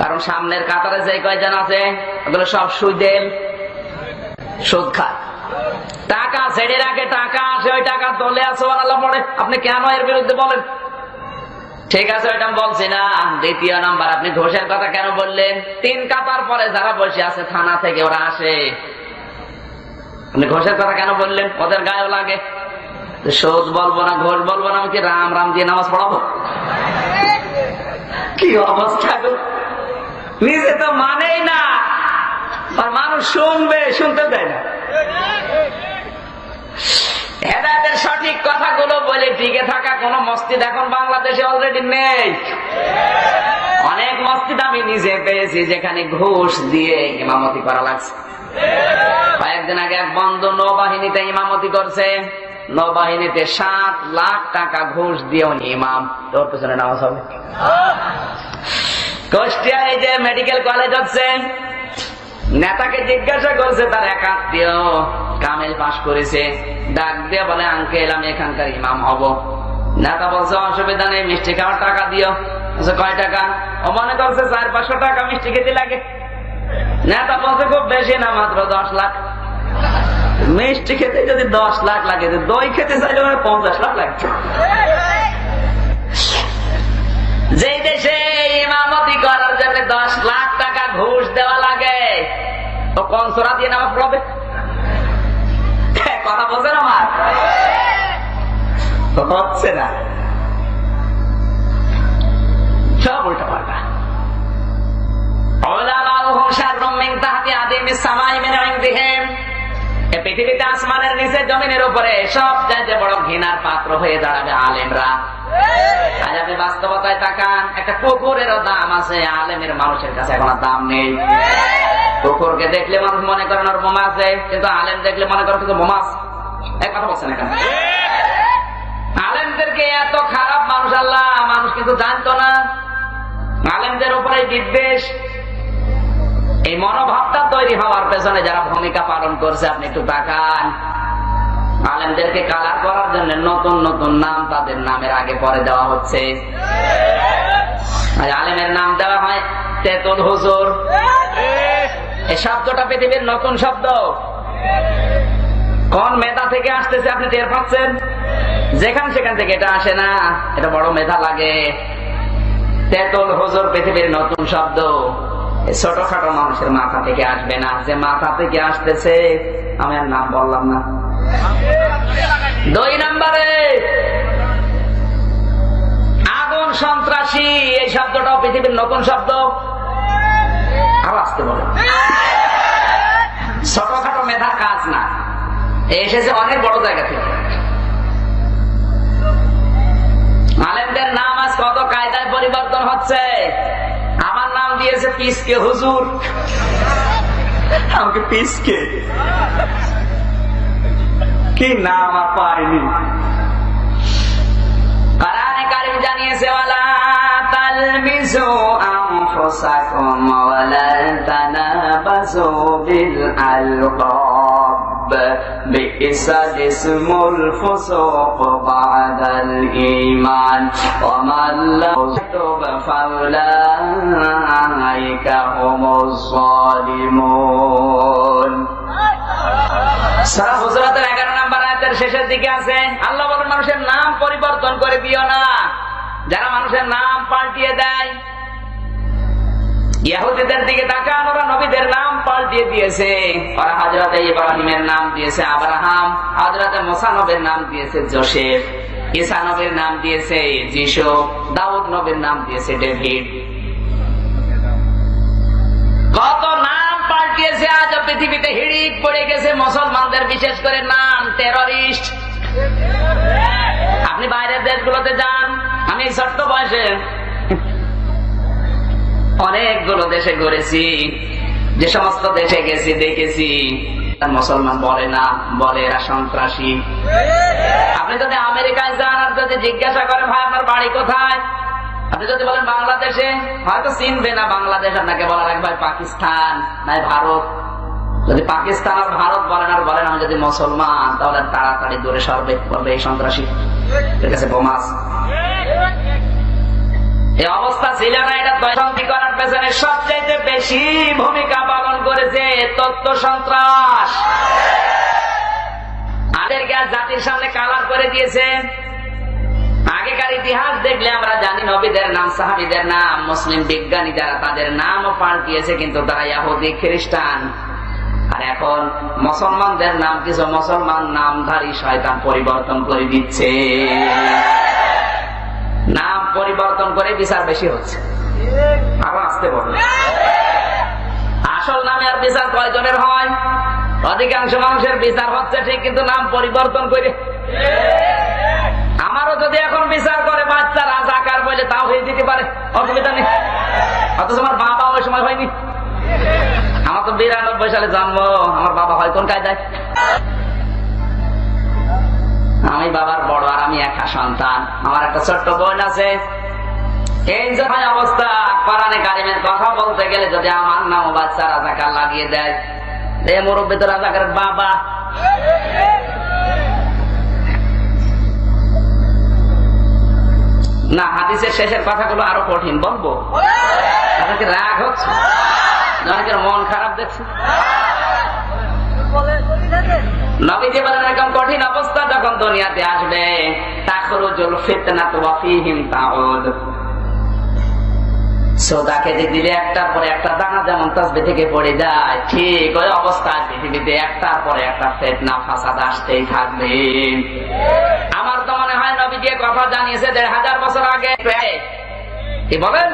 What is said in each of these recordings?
কারণ সামনের কাতারে যে কয়জন আছে ওগুলো সব সুদেল, সুদ খায়। টাকা ছেড়ে রাখে, টাকা আসে, ওই টাকা দলে আছে আল্লাহ পড়ে। আপনি কেন এর বিরুদ্ধে বলেন? ঠিক আছে, ওইটা আমি বলছি না। দ্বিতীয় নাম্বার, আপনি ঘোষের কথা কেন বললেন? 3 কাতার পরে যারা বসে আছে থানা থেকে ওরা আসে, আপনি ঘোষের কথা কেন বললেন? ওদের গায়েও লাগে। সুদ বলবো না, ঘোষ বলবো না, আমি কি রাম রাম দিয়ে নামাজ পড়াবো? কি অবস্থা! নিজে তো মানেই না, আর মানুষ শুনবে, শুনতে দেয় না। হেদায়েতের সঠিক কথাগুলো বলে টিকে থাকা কোন মসজিদ এখন বাংলাদেশে অলরেডি নেই। অনেক মসজিদ আমি নিজে পেয়েছি যেখানে ঘুষ দিয়ে ইমামতি করা লাগছে। কয়েকদিন আগে এক বন্ধু নৌবাহিনীতে ইমামতি করছে। নৌবাহিনীতে 7 লাখ টাকা ঘুষ দিয়ে উনি ইমাম। তোর পেছনে নামাজ হবে। কুষ্টিয়া এই যে মেডিকেল কলেজ হচ্ছে, নেতাকে জিজ্ঞাসা করছে তার এক আত্মীয় কামেল পাশ করেছে, ডাক দিয়ে বলে আঙ্কেল আমি এখানকার ইমাম হব। নেতা বলছে অসুবিধা নেই, মিষ্টি খাওয়ার টাকা দিও। কয় টাকা? ও মনে করছে 400-500 টাকা মিষ্টি খেতে লাগে। নেতা বলছে খুব বেশি না, মাত্র 10 লাখ। মিষ্টি খেতে যদি 10 লাখ লাগে, দই খেতে চাইলে 50 লাখ লাগছে। যে দেশে ইমামতি করার জন্য 10 লাখ টাকা ঘুষ দেওয়া লাগে, তো কোন সূরা দিয়ে নামাজ পড়বে? কথা বলছেন আমার? হচ্ছে না, সব উল্টা পাল্টা। পৃথিবীতে আসমানের নিচে জমিনের উপরে সবচেয়ে বড় ঘৃণার পাত্র হয়ে দাঁড়াবে আলেমরা। আজ আপনি বাস্তবতায় তাকান, একটা কুকুরেরও দাম আছে, আলেমের মানুষের কাছে এখন দাম নেই। কুকুরকে দেখলে মানুষ মনে করেন ওর বোমা আছে, কিন্তু আলেম দেখলে মনে করেন কিন্তু বোমা আছে। এক কথা বলছেন এখানে। আলেমদেরকে এত খারাপ মানুষ আল্লাহ, মানুষ কিন্তু জানতো না। আলেমদের উপরে বিদ্বেষ, এই মনোভাবটা তৈরি হওয়ার পেছনে যারা ভূমিকা পালন করছে আপনি একটু তাকান। আলেমদেরকে কালার করার জন্য নতুন নতুন নাম তাদের নামের আগে পরে দেওয়া হচ্ছে। আলেমের নাম দেওয়া হয় তেতুল হুজুর। এই শব্দটা পৃথিবীর নতুন শব্দ। কোন মেধা থেকে আসতেছে আপনি টের পাচ্ছেন? যেখান সেখান থেকে এটা আসে না, এটা বড় মেধা লাগে। তেতুল হুজুর পৃথিবীর নতুন শব্দ। ছোটখাটো মানুষের মাথা থেকে আসবে না। যে মাথা থেকে আসতেছে আমি আর নাম বললাম না। 2 নম্বরে আগুন সন্ত্রাসী, এই শব্দটাও পৃথিবীর নতুন শব্দ। আর আসতে বলো, ছোটখাটো মেধার কাজ না, এসেছে অনেক বড় জায়গা থেকে। আলেমদের নাম আজ কত কায়দায় পরিবর্তন হচ্ছে। আমার নাম দিয়েছে পিসকে হুজুর, আমাকে পিসকে কি নাম আর পাইনি। কোরআনে কারীম জানিয়েছে ওয়ালা তালমিজু আনফুসাকুম ওয়ালা তানাবাজু বিল আলকাব বিইসাল ইসমুল ফুসুক বাদাল ঈমান ওয়া মান লাম ইয়াতুব ফাউলাইকা হুমুজ যালিমুন। সূরা হুজুরাতের 11 নম্বর আয়াতের শেষের দিকে আছে, আল্লাহ বলেন মানুষের নাম পরিবর্তন করে দিও না। যারা মানুষের নাম পাল্টিয়ে দেয়, ইহুদিদের দিকে তাকান, ওরা নবীদের নাম পাল্টিয়ে দিয়েছে। ওরা হযরতে ইব্রাহিমের নাম দিয়েছে আব্রাহাম, হযরতে মুসা নবীর নাম দিয়েছে যোসেফ, ঈসা নবীর নাম দিয়েছে যিশু, দাউদ নবীর নাম দিয়েছে ডেভিড। কত নাম পাল্টিয়েছে। আজ পৃথিবীতে হিড়িক পড়ে গেছে মুসলমানদের, বিশেষ করে নাম টেররিস্ট। আপনি বাইরের দেশগুলোতে যান, আমি ছোট্ট বয়সে অনেকগুলো দেশে ঘুরেছি। যে সমস্ত দেশে গেছি দেখেছি মুসলমান বলে না, বলে এরা সন্ত্রাসী। আপনি যদি আমেরিকায় যান আর যদি জিজ্ঞাসা করেন ভাই আপনার বাড়ি কোথায়, আপনি যদি বলেন বাংলাদেশে, হয়তো চিনবে না বাংলাদেশ, আপনাকে বলা লাগবে ভাই পাকিস্তান নাই ভারত। যদি পাকিস্তান আর ভারত বলেন আর বলেন আমি যদি মুসলমান, তাহলে তাড়াতাড়ি দূরে সরবে, বলবে এই সন্ত্রাসী, এর কাছে বোমা আছে। এই অবস্থা ছিল না। এটা তৈরি করার পেছনে সবচাইতে বেশি ভূমিকা পালন করেছে তথ্য সন্ত্রাস। আমাদেরকে জাতির সামনে কালার করে দিয়েছে। আগেকার ইতিহাস দেখলে আমরা জানি নবীদের নাম, সাহাবীদের নাম, মুসলিম বিজ্ঞানী যারা তাদের নামও পাল্টিয়েছে, কিন্তু তারা ইহুদি খ্রিস্টান। আর এখন মুসলমানদের নাম কিছু মুসলমান নামধারী শয়তান পরিবর্তন করে দিচ্ছে। নাম পরিবর্তন করে বিচার বেশি হচ্ছে। আরো আসতে বলবে আসল নামে আর বিচার কয়জনের হয়? অধিকাংশ মানুষের বিচার হচ্ছে ঠিক, কিন্তু নাম পরিবর্তন করে। আমারও যদি এখন বিচার করে বাচ্চা রাজাকার বলে, তাও হয়ে যেতে পারে, অসুবিধা নেই। অথচ আমার বাবা ওই সময় হয়নি। আমার তো 92 সালে জন্ম, আমার বাবা হয় কোন কায়দায়? আমি বাবার বড় আর আমি একা সন্তান। আমার একটা ছোট্ট বোন আছে। এই যে অবস্থা, কোরআনে কারিমের কথা বলতে গেলে যদি আমার নাম বাচ্চা রাজাকার লাগিয়ে দেয়, এই মুরব্বী তো রাজাকারের বাবা। না, হাদিসের শেষের কথাগুলো আরো কঠিন বলবো। আপনাকে রাগ হচ্ছে, অনেকের মন খারাপ দেখছে। নবীজি বলেন এরকম কঠিন অবস্থা যখন দুনিয়াতে আসবে, তাখরুজুল ফিতনাতু ওয়া ফীহিম তাউদ। সোদা খেতে দিলে একটার পরে একটা দানা যেমন তাসবিহ থেকে পড়ে যায়, ঠিক ওই অবস্থায় পৃথিবীতে একটার পরে একটা ফিতনা ফাসাদ আসতেই থাকবে। আমার তো মনে হয় নবীজি কথা জানিয়েছে 1500 বছর আগে। কি বলেন?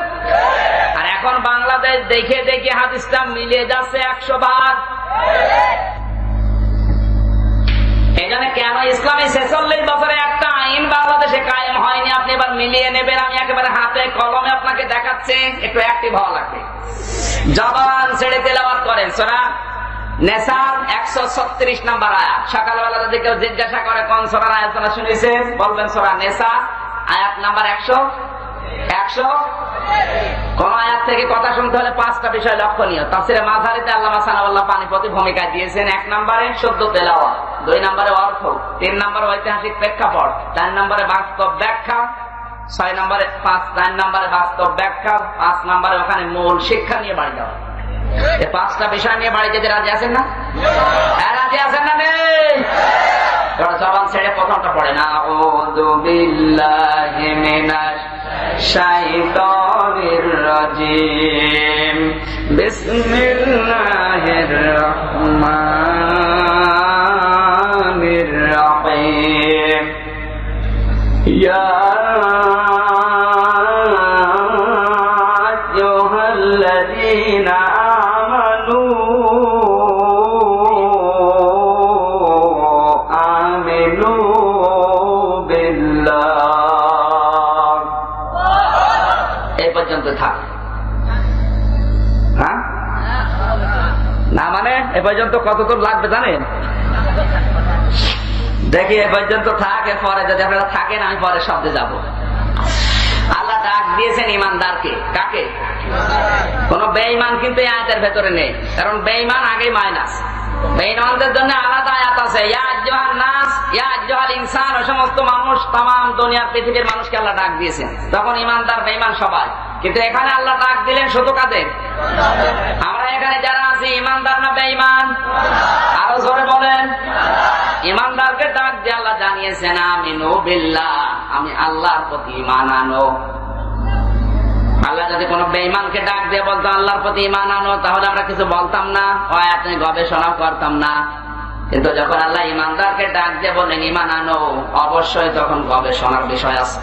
আর এখন বাংলাদেশ দেখে দেখে হাদিসটা মিলিয়ে যাচ্ছে 100 বার। এখানে কেন ইসলামী 46 বছরে একটা আইন বাংলাদেশে কায়েম হয়নি আপনি এবার মিলিয়ে নেবেন? আমি একেবারে হাতে কলমে আপনাকে দেখাচ্ছি। একটু অ্যাক্টিভ হওয়া লাগবে। জবান ছেড়ে তেলাওয়াত করেন সূরা নিসার 136 নম্বর আয়াত। সকালবেলা যদি কেউ জিজ্ঞাসা করে কোন সূরার আয়াতটা শুনেছেন, বলবেন সূরা নিসার আয়াত নাম্বার 100। কোন আয়াত থেকে কথা শুনতে হলে 5টা বিষয় লক্ষণীয়। তাফসীরে মাযহারিতে আল্লামা সানাউল্লাহ পানিপতি ভূমিকা দিয়েছেন। 1 নম্বরে শুদ্ধ তেলাওয়াত, 2 নম্বরে অর্থ, 3 নম্বরে ঐতিহাসিক প্রেক্ষাপট, 4 নম্বরে বাস্তব ব্যাখ্যা, 6 নম্বরে 4 নম্বরে বাস্তব ব্যাখ্যা, 5 নম্বরে ওখানে মূল শিক্ষা নিয়ে বাড়ি যাওয়া। এই 5টা বিষয় নিয়ে বাড়ি যেতে রাজি আছেন না? রাজি আছেন না? নেই? জবান ছেড়ে প্রথমটা পড়ে না, আউযু বিল্লাহি মিনাশ শাইতানির রাজিম, বিসমিল্লাহির রাহমানির রাহিম, ইয়া আইয়ুহাল্লাযীনা আমানু আমিনু বিল্লাহ। এই পর্যন্ত থাক। হ্যাঁ না মানে এ পর্যন্ত কতদূর লাগবে জানেন? দেখি এ পর্যন্ত থাকে, পরে যদি আপনারা থাকেন আমি পরে শব্দে যাব। আল্লাহ ডাক দিয়েছেন ইমানদারকে। কাকে? কোন বেঈমান কিন্তু এই আয়াতের ভেতরে নেই, কারণ বেঈমান আগেই মাইনাস। বেঈমানদের জন্য আলাদা আয়াত আছে, ইয়া আইয়ুহান নাস, ইয়া আইয়ুহাল ইনসান। ওই সমস্ত মানুষ, তামাম দুনিয়ার পৃথিবীর মানুষকে আল্লাহ ডাক দিয়েছেন। তখন ইমানদার বেঈমান সবাই। কিন্তু এখানে আল্লাহ ডাক দিলেন শুধু কাদের? আমরা এখানে যারা আছি ইমানদার না বেঈমান? আরো জোরে বলেন। ইমানদারকে ডাক দিয়ে আল্লাহ জানিয়েছেন আমিনু বিল্লাহ, আমি আল্লাহর প্রতি ঈমান আনো। আল্লাহ যদি কোন বেঈমানকে ডাক দিয়ে বলতো আল্লাহর প্রতি ঈমান আনো, তাহলে আমরা কিছু বলতাম না, আয়াত নিয়ে গবেষণা করতাম না। কিন্তু যখন আল্লাহ ইমানদারকে ডাক দিয়ে বলেন ঈমান আনো, অবশ্যই তখন গবেষণার বিষয় আছে।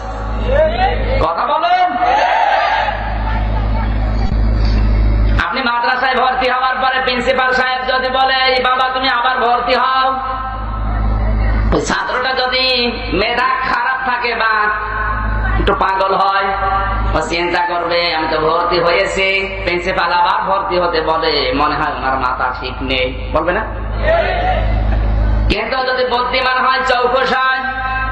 কথা বলেন। আপনি মাদ্রাসায় ভর্তি হওয়ার পরে প্রিন্সিপাল সাহেব যদি বলে বাবা তুমি আবার ভর্তি হও, ছাত্রটা যদি মেধা খারাপ থাকে বা একটু পাগল হয়, ও চিন্তা করবে আমি তো ভর্তি হয়েছি, প্রিন্সিপাল আবার ভর্তি হতে বলে, মনে হয় ওনার মাথা ঠিক নেই, বলবে না? কিন্তু যদি বুদ্ধিমান হয়, চৌকস হয়,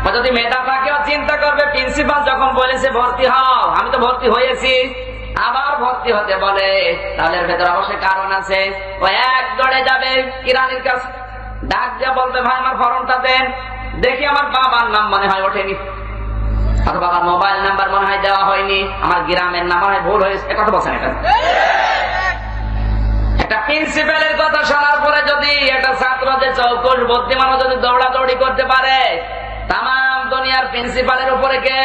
বা যদি মেধা থাকে, ও চিন্তা করবে প্রিন্সিপাল যখন বলেছে ভর্তি হও, আমি তো ভর্তি হয়েছি, আবার ভর্তি হতে বলে, তাহলে এর ভেতরে অবশ্যই কারণ আছে। ও এক দৌড়ে যাবে কিরানির কাছে, ডাক দিয়ে বলবে ভাই আমার ফর্মটা দেন, দেখি আমার বাবার নাম মনে হয় ওঠেনি। অথবা আমার মোবাইল নাম্বার মনে হয় দেওয়া হয়নি, আমার গ্রামের নাম হয় ভুল হয়েছে, কথা বলছেন। এটা একটা প্রিন্সিপালের কথা শোনার পরে যদি একটা ছাত্র যে চৌকস বুদ্ধিমান যদি দৌড়াদৌড়ি করতে পারে, তাম দুনিয়ার প্রিন্সিপালের উপরে কে?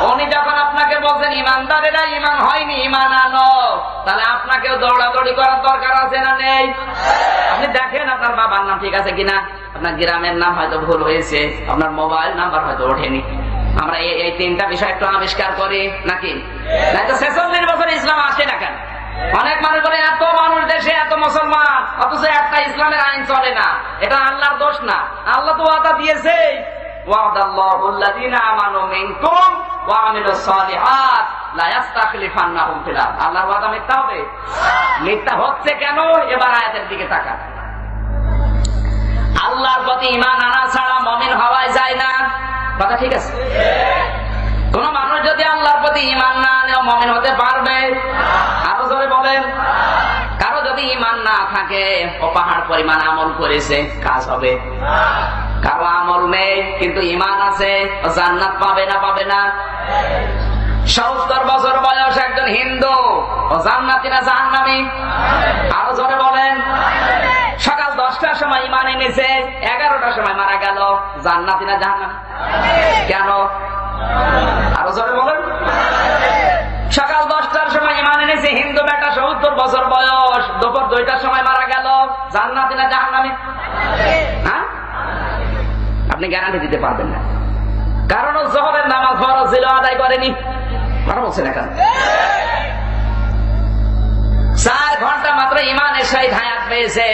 উনি যখন আপনাকে বলছেন ইমানদারেরা ইমান হয়নি, ইমান আনো, তাহলে আপনাকেও দৌড়াদৌড়ি করার দরকার আছে না নেই? আপনি দেখেন আপনার বাবার নাম ঠিক আছে কিনা, আপনার গ্রামের নাম হয়তো ভুল হয়েছে, আপনার মোবাইল নাম্বার হয়তো ওঠেনি। আমরা এই তিনটা বিষয় একটু আবিষ্কার করি নাকি? না তো 46 বছর ইসলাম আসে না কেন? অনেক মানুষ বলে এত মানুষ দেশে, এত মুসলমান, অথচ একটা ইসলামের আইন চলে না। এটা আল্লাহর দোষ না, আল্লাহ তো ওয়াদা দিয়েছে, আল্লাহর ওয়াদা মিথ্যা হবে? মিথ্যা হচ্ছে কেন? এবার আয়াতের দিকে তাকান। আল্লাহর প্রতি ঈমান আনা ছাড়া মুমিন হওয়া যায় না, কথা ঠিক আছে? কোন মানুষ যদি আল্লাহর প্রতি ঈমান না আনে মুমিন হতে পারবে? আরো জোরে বলেন। কারো যদি ঈমান না থাকে, ও পাহাড় পরিমাণ আমল করেছে, কাজ হবে? কারো আমল নেই কিন্তু ঈমান আছে, ও জান্নাত পাবে না? পাবে না? 70 বছর বয়স একজন হিন্দু, ও জান্নাতি না জাহান্নামী? আরো জোরে বলেন। সকাল 10টার সময় ঈমান এনেছে, 11টার সময় মারা গেল, জান্নাতি না জাহান্নামী? কেন? আরো জোরে বলেন। সকাল 10টার সময় ঈমান এনেছে হিন্দু বেটা, 70 বছর বয়স, দুপুর 2টার সময় মারা গেল, জান্নাতি না জাহান্নামী? হ্যাঁ, আপনি গ্যারান্টি দিতে পারবেন না, কারণ জোহরের নামাজ ফরজ ছিল, আদায় করেনি। কথা বলছেন এখন? 4 ঘন্টা মাত্র ঈমানের সহিত হায়াত পেয়েছে,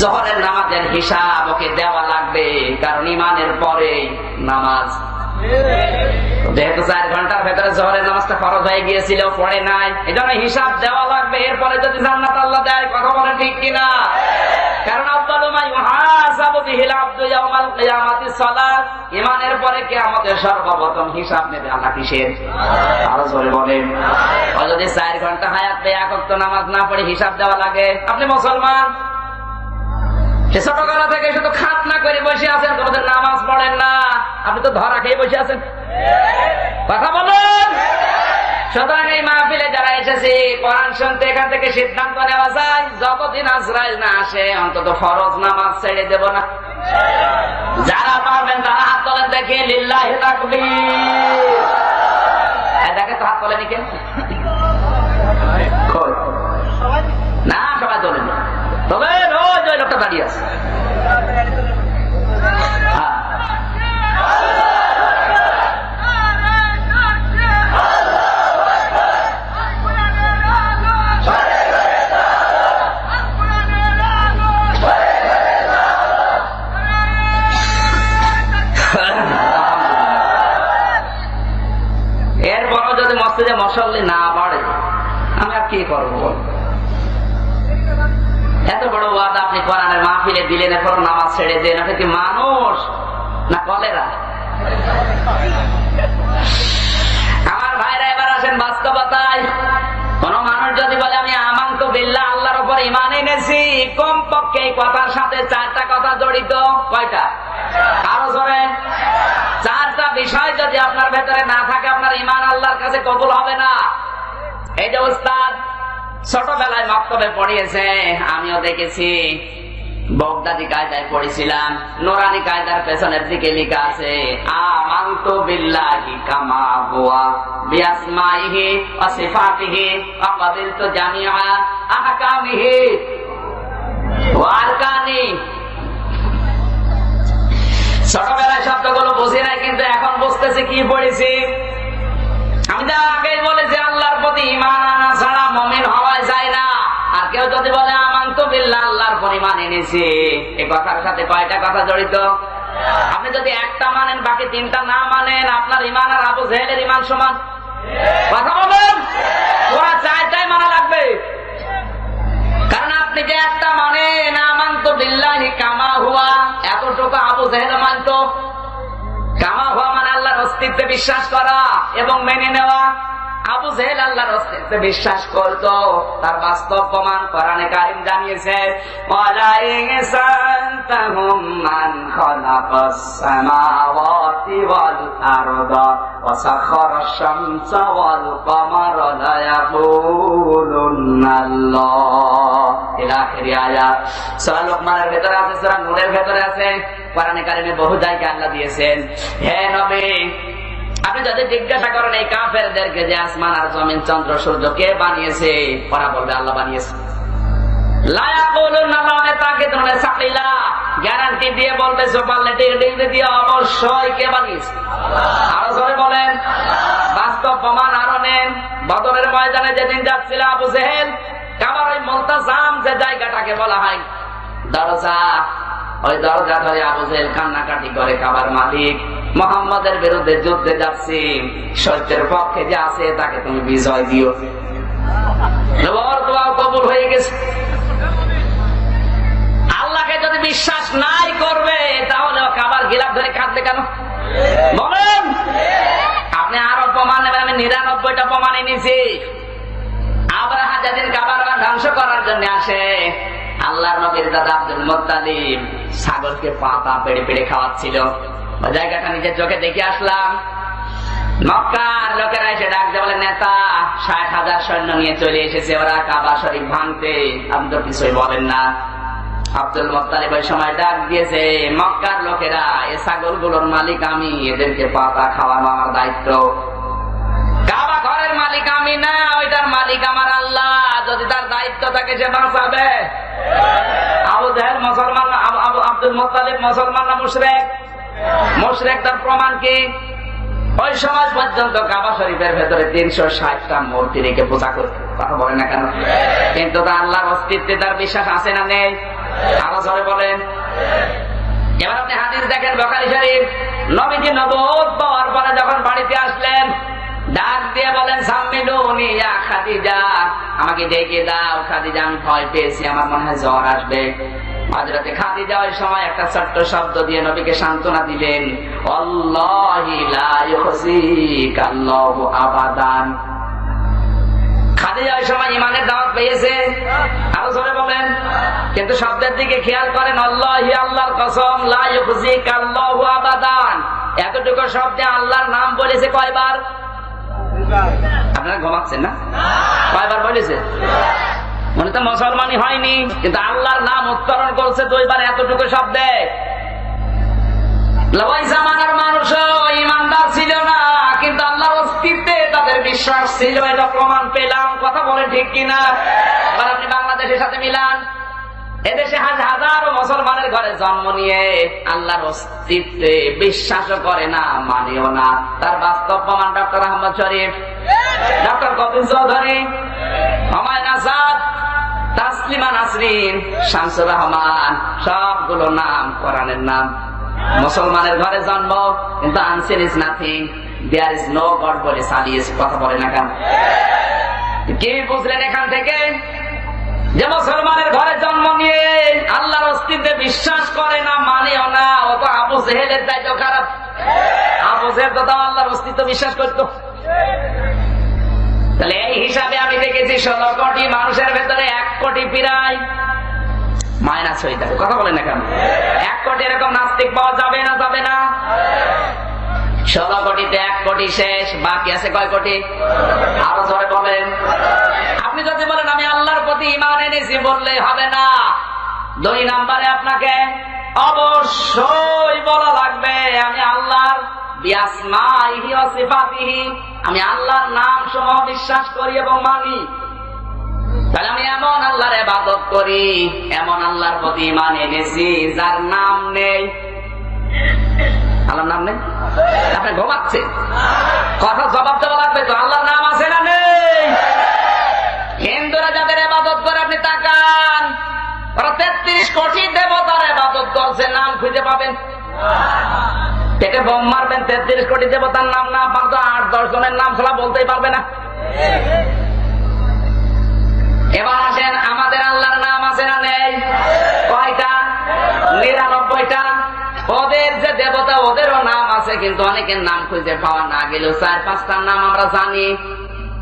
জোহরের নামাজের হিসাব ওকে দেওয়া লাগবে, কারণ ঈমানের পরে নামাজ। যেহেতু 4 ঘন্টার ভেতরে জোহরের নামাজটা ফরজ হয়ে গিয়েছিল, পড়ে নাই, এজন্য হিসাব দেওয়া লাগবে। এরপরে যদি জান্নাত আল্লাহ দেয়, কথা বলেন ঠিক কিনা? কারণ আফদালু মা ইউহাসাবু বিহিল আবদু ইয়াউমাল কিয়ামাতিস সালাত, ঈমানের পরে কিয়ামতের সর্বপ্রথম হিসাব নেবে আল্লাহ কিসের? আরো জোরে বলেন। ও যদি 4 ঘন্টা হায়াত পেয়ে এক ওয়াক্ত নামাজ না পড়ে হিসাব দেওয়া লাগে, আপনি মুসলমান, সে ছোটবেলা থেকে শুধু খাতনা করে বসে আছেন, তোমাদের নামাজ পড়েন না, আপনি তো ধরা খেয়ে বসে আছেন, কথা বলেন। সুতরাং এই মাহফিলে যারা এসেছে কোরআন শুনতে, এখান থেকে সিদ্ধান্ত নেওয়া যায়, যতদিন আজরাইল না আসে অন্তত ফরজ নামাজ ছেড়ে দেব না। যারা পারবেন তারা হাত তোলেন, দেখে লিল্লাহি তাকবীর। দেখে তো হাত তোলেনি কেন? না, সবাই তোলেন, তবে ওই লোকটা দাঁড়িয়ে আছে। এরপরও যদি মসজিদে মুসল্লি না বাড়ে, আমি আর কি করবো? এত বড় ওয়াদা আপনি কোরআনের মাহফিলে দিলেন, এরপর নামাজ ছেড়ে দেন, এটা কি মানুষ না কলেরা? আমার ভাইরা এবার আসেন বাস্তবতায়। কোন মানুষ যদি বলে আমি আমানতু বিল্লাহ, আল্লাহর উপর ঈমান এনেছি, কমপক্ষে এই কথার সাথে 4টা কথা জড়িত। কয়টা? আরো জোরে। 4টা বিষয় যদি আপনার ভেতরে না থাকে, আপনার ঈমান আল্লাহর কাছে কবুল হবে না। এই যে উস্তাদ ছোটবেলায় মক্তবে পড়িয়েছে, আমিও দেখেছি, বগদাদি কায়দায় পড়েছিলাম, নুরানি কায়দার পেছনের দিকে লেখা আছে আমানতু বিল্লাহি কামা হুয়া বিআসমাইহি ওয়া সিফাতিহি ওয়া ক্বাবিলতু জামিআ আহকামিহি ওয়া আরকানি। ছোটবেলায় শব্দগুলো বুঝি নাই, কিন্তু এখন বুঝতেছি কি পড়েছি। আমি তো আগেই বলেছি আল্লাহর প্রতি ঈমান আনা ছাড়া মুমিন হওয়া যায় না। আর কেউ যদি বলে আমানতু বিল্লাহ, আল্লাহর উপর ঈমান এনেছি, এই কথার সাথে কয়টা কথা জড়িত? আপনি যদি একটা মানেন, বাকি 3টা না মানেন, আপনার ঈমান আর আবু জেহেলের ঈমান সমান। কথা বলেন, ওরা 4টাই মানা লাগবে। কারণ আপনি যে একটা মানেন আমানতু বিল্লাহি কামা হুয়া, এতটুকু আবু জেহেল মানত। কামা হুয়া মানে আল্লাহর অস্তিত্বে বিশ্বাস করা এবং মেনে নেওয়া। আবু আবু জেহেল আল্লাহর অস্তিত্বে বিশ্বাস করতো, তার বাস্তব প্রমাণ কোরআনে কারীম জানিয়েছে, ওয়ালা ইনসানতাহুম মান খালাকাস সামাওয়াতি ওয়াল আরদা ওয়া সাখারাশ শামসা ওয়াল কামারা লা ইয়াকুলুনাল্লাহ। ইলা আখির আয়াত। সূরা লোকমানের ভেতরে আছে, সূরা নূরের ভেতরে আছে, কোরআনে কারীমে বহু জায়গায় আল্লাহ দিয়েছেন। হে নবী, আপনি যদি জিজ্ঞাসা করেন এই কাফেরদেরকে যে আসমান আর জমিন চন্দ্র সূর্য কে বানিয়েছে, ওরা বলবে আল্লাহ বানিয়েছে। লা ইয়াকুলুনাল্লাহ, তাকে তোমরা সাকিলা গ্যারান্টি দিয়ে বলবে, সুপারলেটিভ দিয়ে অবশ্যই কে বানিয়েছে? আরো জোরে বলেন। বাস্তব প্রমাণ আরো নেন। বদরের ময়দানে যেদিন যাচ্ছিল আবু জেহেল, কাবার ওই মুলতাজাম যে জায়গাটাকে বলা হয় দরজা, ওই দরজা ধরে আবু জেহেল কান্নাকাটি করে, কাবার মালিক মুহাম্মাদের বিরুদ্ধে যুদ্ধে যাচ্ছি, সত্যের পক্ষে যে আছে তাকে তুমি বিজয় দিও। ওর দোয়া কবুল হয়ে গেছে। আল্লাহকে যদি বিশ্বাস নাই করবে তাহলে কাবার গিলাফ ধরে কাঁদবে কেন বলেন? আপনি আরো প্রমাণ নেবেন, আমি 99টা প্রমাণ এনেছি। আব্রাহা যেদিন কাবার ধ্বংস করার জন্য আসে, আল্লাহর নবীর দাদা আব্দুল মুত্তালিব ছাগলকে পাতা পেড়ে পেড়ে খাওয়াচ্ছিল। ওই জায়গাটা নিজের চোখে দেখে আসলাম। মক্কার লোকেরা এসে ডাক দিয়ে বলে, নেতা 60,000 সৈন্য নিয়ে চলে এসেছে, ওরা কাবা শরীফ ভাঙতে, আপনি তো কিছুই বলেন না। আব্দুল মুত্তালিব ওই সময় ডাক দিয়েছে, মক্কার লোকেরা, এই ছাগলগুলোর মালিক আমি, এদেরকে পাতা খাওয়ানো আমার দায়িত্ব। কাবা ঘরের মালিক আমি না, ওইটার মালিক আমার আল্লাহ। যদি তার দায়িত্ব থাকে সে বাঁচাবে। আবু জেহেল মুসলমান না, আব্দুল মুত্তালিব মুসলমান না মুশরিক? মুশরিক। তার প্রমাণ কি? ওই সময় পর্যন্ত কাবা শরীফের ভেতরে 360টা মূর্তি রেখে পূজা করতে, কথা বলে না কেন? কিন্তু তার আল্লাহর অস্তিত্বে তার বিশ্বাস আছে না নেই? আরো জোরে বলেন। এবার আপনি হাদিস দেখেন বুখারী শরীফ, নবীজি নবুয়ত পাওয়ার পরে যখন বাড়িতে আসলেন, ডাক দিয়ে বলেন, সাম্মিলুনি ইয়া খাদিজা, আমাকে ডেকে দাও খাদিজা, আমি ভয় পেয়েছি, আমার মনে হয় জ্বর আসবে। হযরতে খাদিজা ওই সময় একটা ছোট্ট শব্দ দিয়ে নবীকে সান্ত্বনা দিলেন, আল্লাহি লা ইউখজিকাল্লাহু আবাদান। খাদিজা ওই সময় ঈমানের দাওয়াত পেয়েছে। আরো জোরে বলেন। কিন্তু শব্দের দিকে খেয়াল করেন, আল্লাহি, আল্লাহর কসম, লা ইউখজিকাল্লাহু আবাদান, এতটুকু শব্দে আল্লাহর নাম বলেছে কয়বার? আপনারা ঘুমাচ্ছেন না? কয়বার বলেছে? মনে তো মুসলমানই হয়নি, কিন্তু আল্লাহর নাম উচ্চারণ করছে 2 বার এতটুকু শব্দে। ওই জামানার মানুষও ইমানদার ছিল না, কিন্তু আল্লাহর অস্তিত্বে তাদের বিশ্বাস ছিল, এটা প্রমাণ পেলাম। কথা বলেন ঠিক কিনা? এবার আপনি বাংলাদেশের সাথে মিলান। এদেশে হাজারো মুসলমানের ঘরে জন্ম নিয়ে আল্লাহর অস্তিত্বে বিশ্বাসও করে না, মানেও না। তার বাস্তব প্রমাণ ডক্টর আহমদ শরীফ, ডক্টর কবির চৌধুরী, হুমায়ুন আজাদ, তাসলিমা নাসরিন, শামসুর রহমান, সবগুলো নাম কোরআনের নাম। মুসলমানের ঘরে জন্ম, কিন্তু unseen is nothing, there is no god বলে চালিয়েছে। কথা বলে না কেন? কি বুঝলেন এখান থেকে? যে মুসলমানের ঘরে জন্ম নিয়ে আল্লাহর অস্তিত্বে বিশ্বাস করে না, মানেও না, ও তো আবু জেহেলের চাইতেও খারাপ। আবু জেহেল তো আল্লাহর অস্তিত্ব বিশ্বাস করতো। তাহলে এই হিসাবে আমি দেখেছি 16 কোটি মানুষের ভেতরে 1 কোটি প্রায় মাইনাস হয়ে যাবে। কথা বলেন না কেন? 1 কোটি এরকম নাস্তিক পাওয়া যাবে না? যাবে না? 16 কোটিতে 1 কোটি শেষ, বাকি আছে কয় কোটি? আরো জোরে বলেন। আপনি যদি বলেন আমি আল্লাহর প্রতি ঈমান এনেছি, বললে হবে না। 2 নম্বরে আপনাকে অবশ্যই বলা লাগবে আমি আল্লাহর বিআসমাইহি ওয়া সিফাতিহি, আমি আল্লাহর নাম সমূহ বিশ্বাস করি এবং মানি। তাহলে আমি এমন আল্লাহর ইবাদত করি, এমন আল্লাহর প্রতি ঈমান এনেছি যার নাম নেই। আল্লাহর নাম নেই? আপনি ঘুমাচ্ছেন, কথা জবাব দেওয়া লাগবে তো। আল্লাহর নাম আছে না নেই? হিন্দুরা যাদের ইবাদত করে আপনি তাকান, ওরা 33 কোটি দেবতার ইবাদত করছে, নাম খুঁজে পাবেন? পেটে বোম মারবেন, 33 কোটি দেবতার নাম না পান তো 8-10 জনের নাম ছাড়া বলতেই পারবে না। এবার আসেন, আমাদের আল্লাহর নাম আছে না নেই? কয়টা? 99টা। ওদের যে দেবতা, ওদেরও নাম আছে, কিন্তু অনেকের নাম খুঁজে পাওয়া না গেলেও 4-5টার নাম আমরা জানি।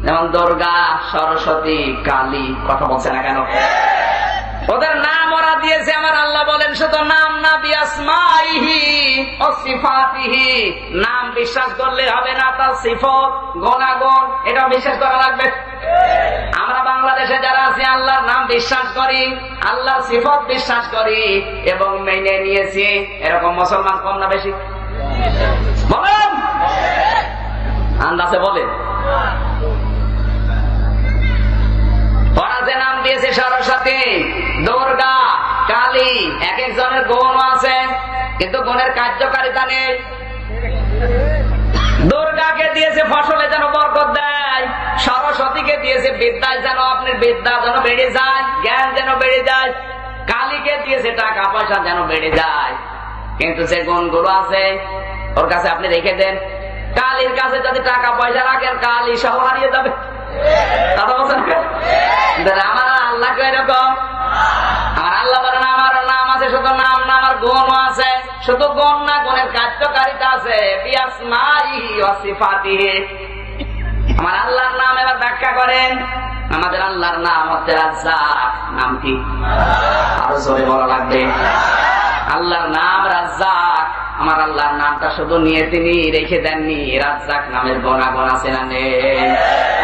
যেমন দুর্গা, সরস্বতী, কালী। কথা বলছে না কেন? ওদের নাম ওরা দিয়েছে। আমার আল্লাহ বলেন শুধু নাম না, বিআসমাইহি ওয়া সিফাতিহি। নাম বিশ্বাস করলে হবে না, তার সিফত, গুণাগুণ এটা বিশ্বাস করা লাগবে। আমরা বাংলাদেশে যারা আছি আল্লাহর নাম বিশ্বাস করি, আল্লাহর সিফত বিশ্বাস করি এবং মেনে নিয়েছি, এরকম মুসলমান কম না বেশি? বলেন, আন্দাজে বলেন। ওরা যে নাম দিয়েছে সরস্বতী, দুর্গা, কালী, এক একজনের গুণ আছে কিন্তু গুণের কার্যকারিতা নেই। দুর্গাকে দিয়েছে ফসলে যেন বরকত দেয়, সরস্বতীকে দিয়েছে বিদ্যায় যেন আপনার বিদ্যা যেন বেড়ে যায়, জ্ঞান যেন বেড়ে যায়, কালীকে দিয়েছে টাকা পয়সা যেন বেড়ে যায়। কিন্তু যে গুণগুলো আছে ওর কাছে আপনি রেখে দেন, কালীর কাছে যদি টাকা পয়সা রাখেন কালী সহ হারিয়ে যাবে। আমার আল্লাহ এরকম, আমার আল্লাহ বলেন আমার নাম আছে শুধু নাম না, আমার গুণ আছে শুধু গুণ না, গুণের কার্যকারিতা আছে। বিআসমাইহি ওয়া সিফাতিহি। আমার আল্লাহর নাম এবার ব্যাখ্যা করেন। আমাদের আল্লাহর নাম হচ্ছে রাজ্জাক। নাম কি? আরো জোরে বলা লাগবে। আল্লাহর নাম রাজ্জাক। আমার আল্লাহর নামটা শুধু নিয়ে তিনি রেখে দেননি, রাজ্জাক নামের গুণাগুণ আছে না নেই?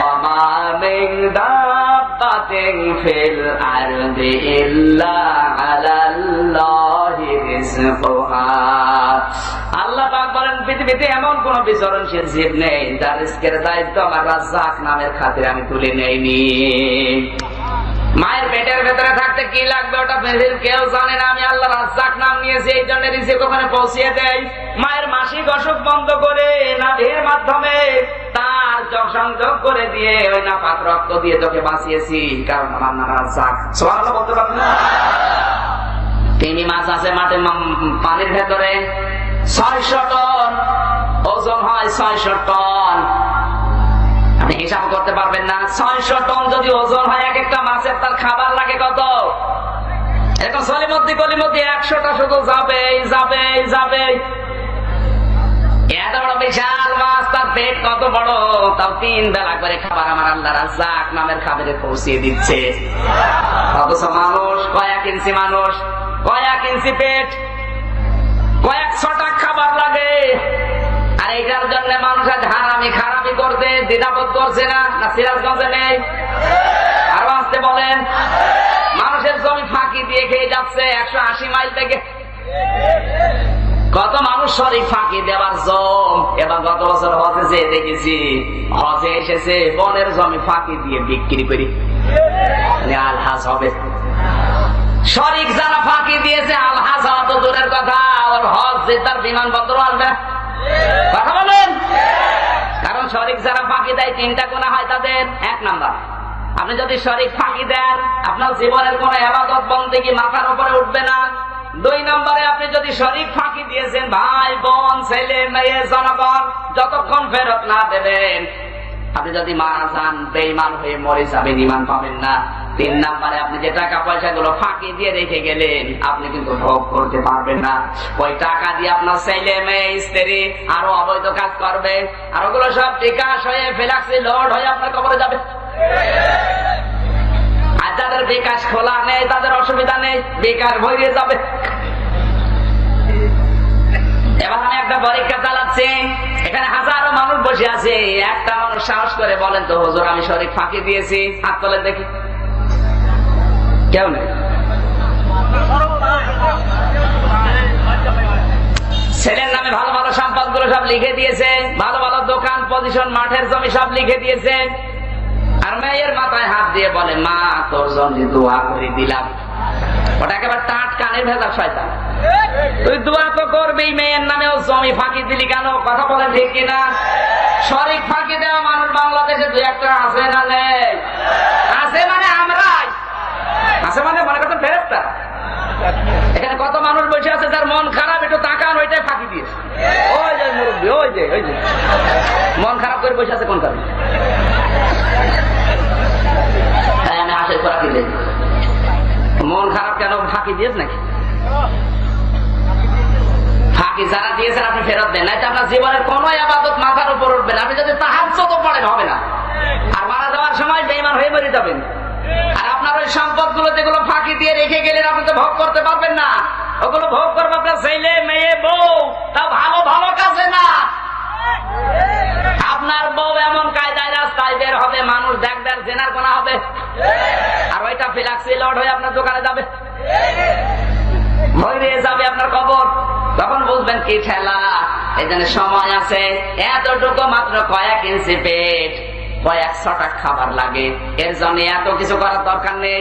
ওমা মিন দাব্বাতিন ফিল আরদি ইল্লা আলাল্লাহি রিজকুহা। আল্লাহ পাক বলেন পৃথিবীতে এমন কোন বিচরণশীল জীব নেই যার রিজকের দায়িত্ব আমার রাজ্জাক নামের খাতিরে আমি তুলে নেইনি। মায়ের পেটের ভেতরে থাকতে কি লাগবে ওটা কেউ জানে না, আমি আল্লাহ রাজ্জাক নাম নিয়েছি এই জন্য রিজিক ওখানে পৌঁছিয়ে দেয়। মায়ের মাসিক অসুখ বন্ধ করে নাভির মাধ্যমে তার সংযোগ করে দিয়ে ওই নাপাক রক্ত দিয়ে তোকে বাঁচিয়েছি, কারণ আমার নাম রাজ্জাক। সুবহানাল্লাহ বলতে পারবেন না? তিমি মাছ আছে মাঠে পানির ভেতরে, 600 টন ওজন হয়, 600 টন। আপনি হিসাব করতে পারবেন না, 600 টন যদি ওজন হয় এক একটা মাছের, তার খাবার লাগে কত? এখন সলিমদ্দি কলিমদ্দি 100টা শুধু যাবে যাবে যাবে। এত বড় বিশাল মাছ, তার পেট কত বড়, তাও 3 বেলা করে খাবার আমার আল্লাহ রাজ্জাক নামের খাবারে পৌঁছিয়ে দিচ্ছে। অথচ মানুষ কয়েক ইঞ্চি, মানুষ কয়েক ইঞ্চি পেট, কয়েক ছটা খাবার লাগে। আর এইটার জন্য মানুষ আজ হারামি খারামি করতে দ্বিধাবোধ করছে না? না সিরাজগঞ্জে নেই? আরো আসতে বলেন। মানুষের জমি ফাঁকি দিয়ে খেয়ে যাচ্ছে 180 মাইল থেকে। কত মানুষ শরীর ফাঁকি দেওয়ার জম। এবার গত বছর হজে যে দেখেছি, হজে এসেছে বনের জমি ফাঁকি দিয়ে বিক্রি করি, আলহাজ হবে। শরিক যারা ফাঁকি দিয়েছে আলহাজ হওয়া তো দূরের কথা, আর হজ যে তার বিমানবন্দর আসবে। কথা বলেন। কারণ শরিক যারা ফাঁকি দেয় 3টা গুনাহ হয় তাদের। 1 নাম্বার, আপনি যদি শরিক ফাঁকি দেন আপনার জীবনের কোন ইবাদত বন্দেগী মাথার উপরে উঠবে না। 2 নম্বরে, আপনি যদি শরিক ফাঁকি দিয়েছেন ভাই বোন ছেলে মেয়ে জনগণ যতক্ষণ ফেরত না দেবেন, আপনি যদি মারা যান বেঈমান হয়ে মরে যাবেন, ঈমান পাবেন না। 3 নম্বরে, আপনি যে টাকা পয়সা গুলো ফাঁকি দিয়ে রেখে গেলেন আপনি কিন্তু ভোগ করতে পারবেন না। ওই টাকা দিয়ে আপনার ছেলে মেয়ে স্ত্রী আরো অবৈধ কাজ করবে, আর ওগুলো সব বিকাশ হয়ে ফ্ল্যাক্সি লোড হয়ে আপনার কবরে যাবে। আর যাদের বিকাশ খোলা নেই তাদের অসুবিধা নেই, বেকার ভরিয়ে যাবে। এবার আমি একটা পরীক্ষা চালাচ্ছি, এখানে হাজারো মানুষ বসে আছে, একটা মানুষ সাহস করে বলেন তো হুজুর আমি শরীক ফাঁকি দিয়েছি, হাত তোলেন দেখি। কেউ নেই। ছেলের নামে ভালো ভালো সম্পদ গুলো সব লিখে দিয়েছে, ভালো ভালো দোকান পজিশন মাঠের জমি সব লিখে দিয়েছে, আর মেয়ের মাথায় হাত দিয়ে বলে মা তোর জন্য দোয়া করে দিলাম। ওটা একেবারে টাট কানের ভেজা শয়তান। তুই দোয়া তো করবেই, মেয়ের নামেও জমি ফাঁকি দিলি কেন? কথা বলে ঠিক কিনা? শরিক ফাঁকি দেওয়া মানুষ বাংলাদেশে 2-1টা আছে না নেই? আছে মানে আমরাই আছে, মানে মনে করতেন ফেরেশতা। এখানে কত মানুষ বসে আছে যার মন খারাপ, একটু তাকান, ওইটাই ফাঁকি দিয়েছে। ওই যে মুরব্বী, ওই যে মন খারাপ করে বসে আছে কোন কারণে? আমি আশাই করা কি দেখি মন খারাপ কেন? ফাঁকি দিয়েছে নাকি? ফাঁকি যারা দিয়েছেন আপনি ফেরত দেন, নাই তো আপনার জীবনের কোন ইবাদত মাথার উপর উঠবে না। আপনি যদি তাহাজ্জুদ পড়েন হবে না। আর যাওয়ার সময় বেঈমান হয়ে মরে যাবেন। আর আপনার ওই সম্পদ গুলো যেগুলো ফাঁকি দিয়ে রেখে গেলেন, আপনি তো ভোগ করতে পারবেন না। ওগুলো ভোগ করবে আপনার ছেলে, মেয়ে, বউ, তা ভালো ভালো কাজে না। আপনার বউ এমন কায়দায় রাস্তায় বের হবে, মানুষ দেখবে আর জেনার গোনা হবে, আর ওইটা ফিলাক্সি লড হয়ে আপনার দোকানে যাবে, ভরে যাবে আপনার কবর। তখন বুঝবেন কি ঠেলা। এই জন্য সময় আছে, এতটুকু মাত্র কয়েক ইঞ্চি পেট, কয়েক ছটাক খাবার লাগে, এর জন্য এত কিছু করার দরকার নেই।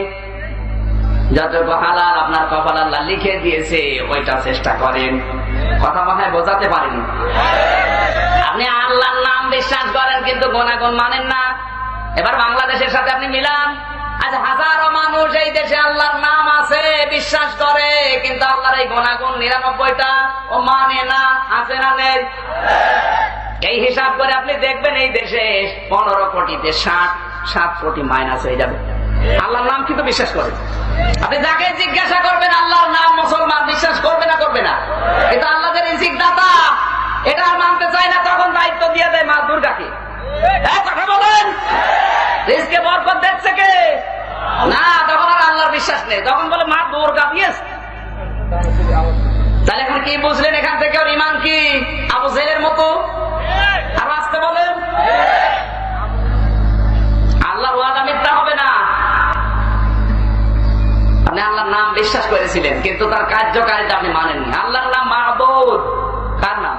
যতটুকু হালাল আপনার কপাল আল্লাহ লিখে দিয়েছে ওইটা চেষ্টা করেন। কথা মনে হয় বোঝাতে পারেনি। আপনি আল্লাহর নাম বিশ্বাস করেন কিন্তু গুনাহগুন মানেন না। এবার বাংলাদেশের সাথে আপনি মিলান। আজ হাজারো মানুষ এই দেশে আল্লাহর নাম আছে, বিশ্বাস করে, কিন্তু আল্লাহর এই গুনাহগুন 99টা ও মানে না। আছে না নেই? এই হিসাব করে আপনি দেখবেন এই দেশে 15 কোটিতে 7 কোটি মাইনাস হয়ে যাবে। আল্লাহর নাম কিন্তু বিশ্বাস করে। আপনি যাকে জিজ্ঞাসা করবেন আল্লাহর নাম মুসলমান বিশ্বাস করবে না, করবে না। কিন্তু আল্লাহ যে রিজিক দাতা এটা আর মানতে চায় না, তখন দায়িত্ব দিয়ে দেয় মা দুর্গাকে। কথা বলেন, রিজকে বরকত দেখছে কে? না, তখন আর আল্লাহর বিশ্বাস নেই, তখন বলে মা দুর্গা দিয়েছে। তাহলে এখন কি বুঝলেন এখান থেকে ওর ইমান কি? আবু জেহেলের মতো। আর আসতে বলেন, আল্লাহর ওয়াদা মিথ্যা হবে না। আপনি আল্লাহর নাম বিশ্বাস করেছিলেন কিন্তু তার কার্যকারিতা আপনি মানেননি। আল্লাহর নাম মাহবুদ। কার নাম?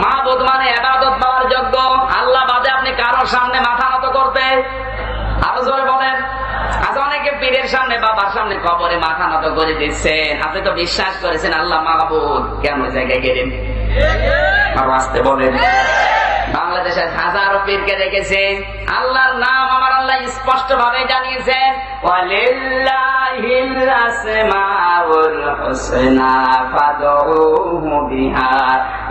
মাহবুদ মানে ইবাদত পাওয়ার যোগ্য। আল্লাহ বাদে আপনি কারোর সামনে মাথা নত করতে, আরো জোরে বলেন। আজ অনেকে পীরের সামনে, বাবার সামনে, কবরে মাথা নত করে দিচ্ছেন। আপনি তো বিশ্বাস করেছেন আল্লাহ মাহবুদ, কেন জায়গায় গেলেন? আরো আসতে বলেন। বাংলাদেশের হাজারো পীরকে দেখেছে। আল্লাহর নাম আমার আল্লাহ স্পষ্ট ভাবে জানিয়েছেন, ওয়ালিল্লাহিল আসমাউল হুসনা ফাদউহু বিহা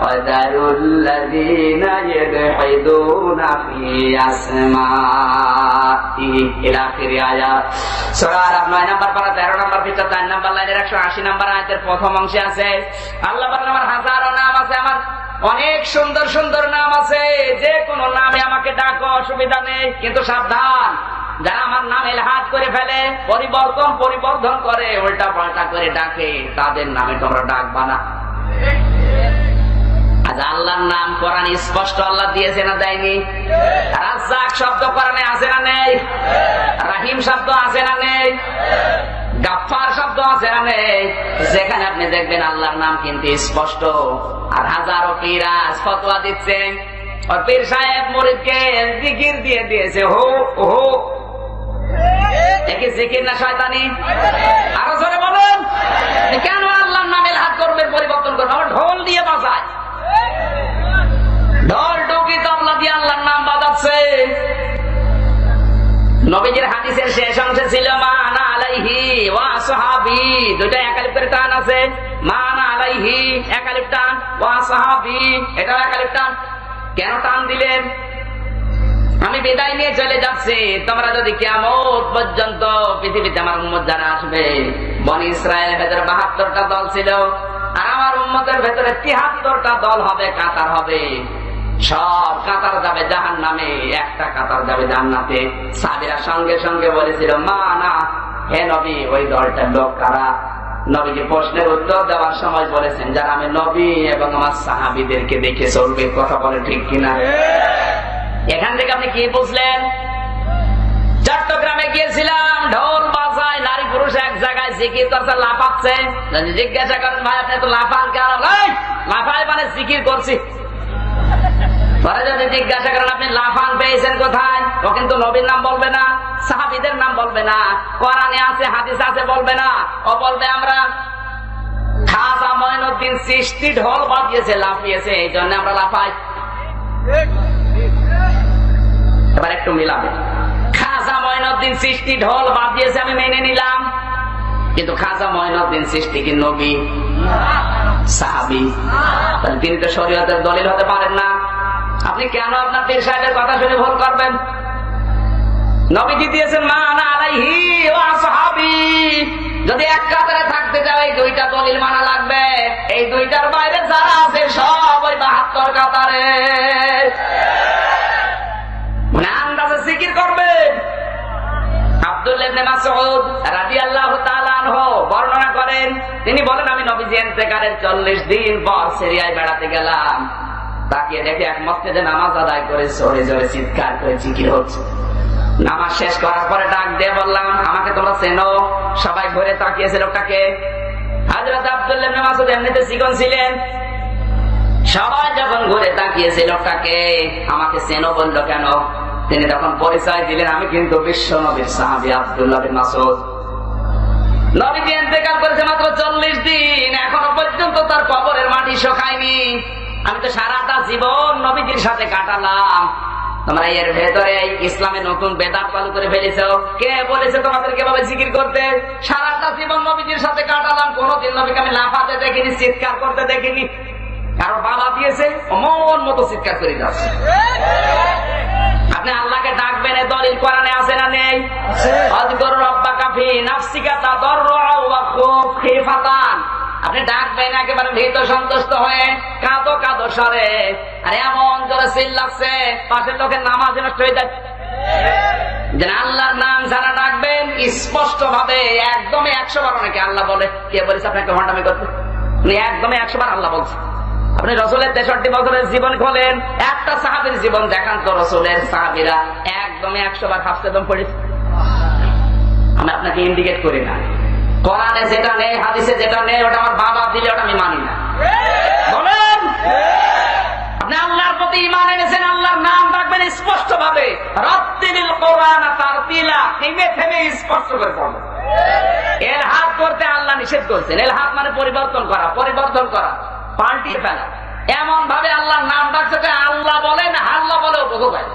ওয়া যারুল্লাযীনা ইয়ালহিদুনা ফি আসমাইহি ইলা আখির আয়াত। সূরা আরাফ 9 নম্বর পারা 13 নম্বর পৃষ্ঠা 4 নম্বর লাইনের 180 নম্বর আয়াতের প্রথম অংশে আছে আল্লাহ বলেন, আমার হাজারো নাম আছে, আমার অনেক সুন্দর সুন্দর নাম আছে, যে কোনো নামে আমাকে ডাকো, অসুবিধা নেই। কিন্তু সাবধান, যারা আমার নাম এলহাদ করে ফেলে, পরিবর্তন করে, উল্টা পাল্টা করে ডাকে, তাদের নামে তোমরা ডাকবা না। আজ আল্লাহর নাম কোরআন স্পষ্ট আল্লাহ দিয়েছে না দেয়নি? রাজ্জাক শব্দ কোরআনে আছে না নেই? রাহিম শব্দ আছে না নেই? গাফফার শব্দ আছে না নেই? যেখানে আপনি দেখবেন আল্লাহর নাম কিন্তু স্পষ্ট। আর হাজারো পীরাজ ফতোয়া দিচ্ছে, আর পীর সাহেব মুরিদকে জিকির দিয়ে দিয়েছে হো হো। একে জিকির না শয়তানি? আরো জোরে বলেন, কেন আল্লাহর নাম এলহাদ করবে, পরিবর্তন করবে? আমার ঢোল দিয়ে বাজায়, ঢোল টুকি তবলা দিয়ে আল্লাহর নাম বাজাচ্ছে। নবীজির হাদিসের শেষ অংশে ছিল মানা আলাইহি ওয়া সাহাবি, দুইটা একালিফ করে টান আছে। মানা আলাইহি একালিফ টান, ওয়া সাহাবি এটাও একালিফ টান। কেন টান দিলেন? আমি বিদায় নিয়ে চলে যাচ্ছি, তোমরা যদি কিয়ামত পর্যন্ত পৃথিবীতে আমার উম্মত যারা আসবে, বনি ইসরায়েলের ভেতরে 72টা দল ছিল, আর আমার উম্মতের ভেতরে 73টা দল হবে, কাতার হবে। সব কাতার যাবে জাহান্নামে, একটা কাতার যাবে জান্নাতে। সাহাবীরা সঙ্গে সঙ্গে বলেছিল, মা না হে নবী, ওই দলটার লোক কারা? নবীজি প্রশ্নের উত্তর দেওয়ার সময় বলেছেন, যারা আমি নবী এবং আমার সাহাবীদেরকে দেখে চলবে। কথা বলে ঠিক কিনা? এখান থেকে আপনি কি বুঝলেন? চট্টগ্রামে গিয়েছিলাম, ঢোল বাজায়, নারী পুরুষ এক জায়গায় জিকির করছে, লাফাচ্ছে। জিজ্ঞাসা করেন, ভাই আপনি তো লাফান কেন? লাফায় মানে জিকির করছি। পরে যদি জিজ্ঞাসা করেন আপনি লাফান পেয়েছেন কোথায়, ও কিন্তু নবীর নাম বলবে না, সাহাবীদের নাম বলবে না, কোরআনে আছে হাদিস আছে বলবে না। ও বলবে আমরা খাজা মঈনুদ্দিন চিশতি ঢোল বাজিয়েছে, লাফিয়েছে, এই জন্য আমরা লাফাই। এবার একটু মিলাবে, খাজা মঈনুদ্দিন চিশতি ঢোল বাজিয়েছে আমি মেনে নিলাম, কিন্তু খাজা মঈনুদ্দিন চিশতি কি নবী, সাহাবী? তিনি তো শরীয়তের দলিল হতে পারেন না। আপনি কেন আপনার পীর সাহেবের কথা শুনে ভুল করবেন? নবীজি দিয়েছেন মানা আলাইহি ওয়া সাহাবী। যদি এক কাতারে থাকতে যাও, এই দুইটা দলিল মানা লাগবে। এই দুইটার বাইরে যারা আছে সব ওই 72 কাতারে। মানে আন্দাজে জিকির করবেন। আব্দুল্লাহ ইবনে মাসউদ রাদিয়াল্লাহু তাআলা আনহু বর্ণনা করেন, তিনি বলেন আমি নবীজি ইন্তেকালের 40 দিন পর সিরিয়ায় বেড়াতে গেলাম, তাকিয়ে দেখে এক মসজিদে নামাজ আদায় করে জোরে জোরে চিৎকার করে জিকির হচ্ছে। নামাজ শেষ করার পরে ডাক দিয়ে বললাম আমাকে তোমরা চেনো? সবাই ঘুরে তাকিয়েছে, লোকটাকে। হযরত আব্দুল্লাহ ইবনে মাসউদ এমনিতে চিকন ছিলেন, সবাই যখন ঘুরে তাকিয়েছে লোকটাকে, আমাকে চেনো বললো কেন? তিনি তখন পরিচয় দিলেন, আমি কিন্তু বিশ্ব নবীর সাহাবী আব্দুল্লাহ বিন মাসউদ। নবীজি ইন্তেকাল করেছে মাত্র 40 দিন, এখনো পর্যন্ত তার কবরের মাটি শুকায়নি। আমি তো সারাটা জীবন নবীজির সাথে কাটালাম। তোমরা এর ভেতরে ইসলামে নতুন বেদাত চালু করে ফেলেছো। কে বলেছে তোমাদেরকে এভাবে জিকির করতে? সারাটা জীবন নবীজির সাথে কাটালাম, কোনদিন নবীকে আমি লাফাতে দেখিনি, চিৎকার করতে দেখিনি। কারো বাবা দিয়েছে অমন মতো চিৎকার করে যাচ্ছে। আপনি আল্লাহকে ডাকবেন, এ দলিল কোরআনে আছে না নেই? আযকুর রাব্বাকা ফি নাফসিকা তাদাররুআ ওয়া খুফাতান। আপনি ডাকবেন একেবারে ভীত সন্তুষ্ট হয়ে, কাঁদো কাঁদো স্বরে। আর এমন জোরে চিল্লাচ্ছে পাশের লোকের নামাজ নষ্ট হয়ে যাচ্ছে। যেন আল্লাহর নাম যারা ডাকবেন স্পষ্ট ভাবে, একদমই 100 বার। অনেকে আল্লাহ বলে, কে বলেছে আপনাকে ভণ্ডামি করতে? উনি একদমই 100 বার আল্লাহ বলছে। আপনি রসুলের 63 বছরের জীবন খোলেন, একটা সাহাবীর জীবন দেখান তো, রসুলের সাহাবীরা একদমই 100 বার হাফসে দম পড়েছে। আমি আপনাকে ইন্ডিকেট করি না, কোরআনে যেটা নেই, হাদিসে যেটা নেই, ওটা আমার বাবা দিলে ওটা আমি মানি না। বলেন আপনি আল্লাহর প্রতি ঈমান এনেছেন, আল্লাহর নাম রাখবেন স্পষ্ট ভাবে। রাত্তিলিল কোরআন তারতিলা, থেমে থেমে স্পষ্ট করে পড়বেন। এলহাদ করতে আল্লাহ নিষেধ করেছেন। এলহাদ মানে পরিবর্তন করা, পরিবর্তন করা, পাল্টিয়ে ফেলা। এমন ভাবে আল্লাহর নাম ডাকছে যে আল্লাহ বলেন আল্লাহ বলেও বোঝা যায়।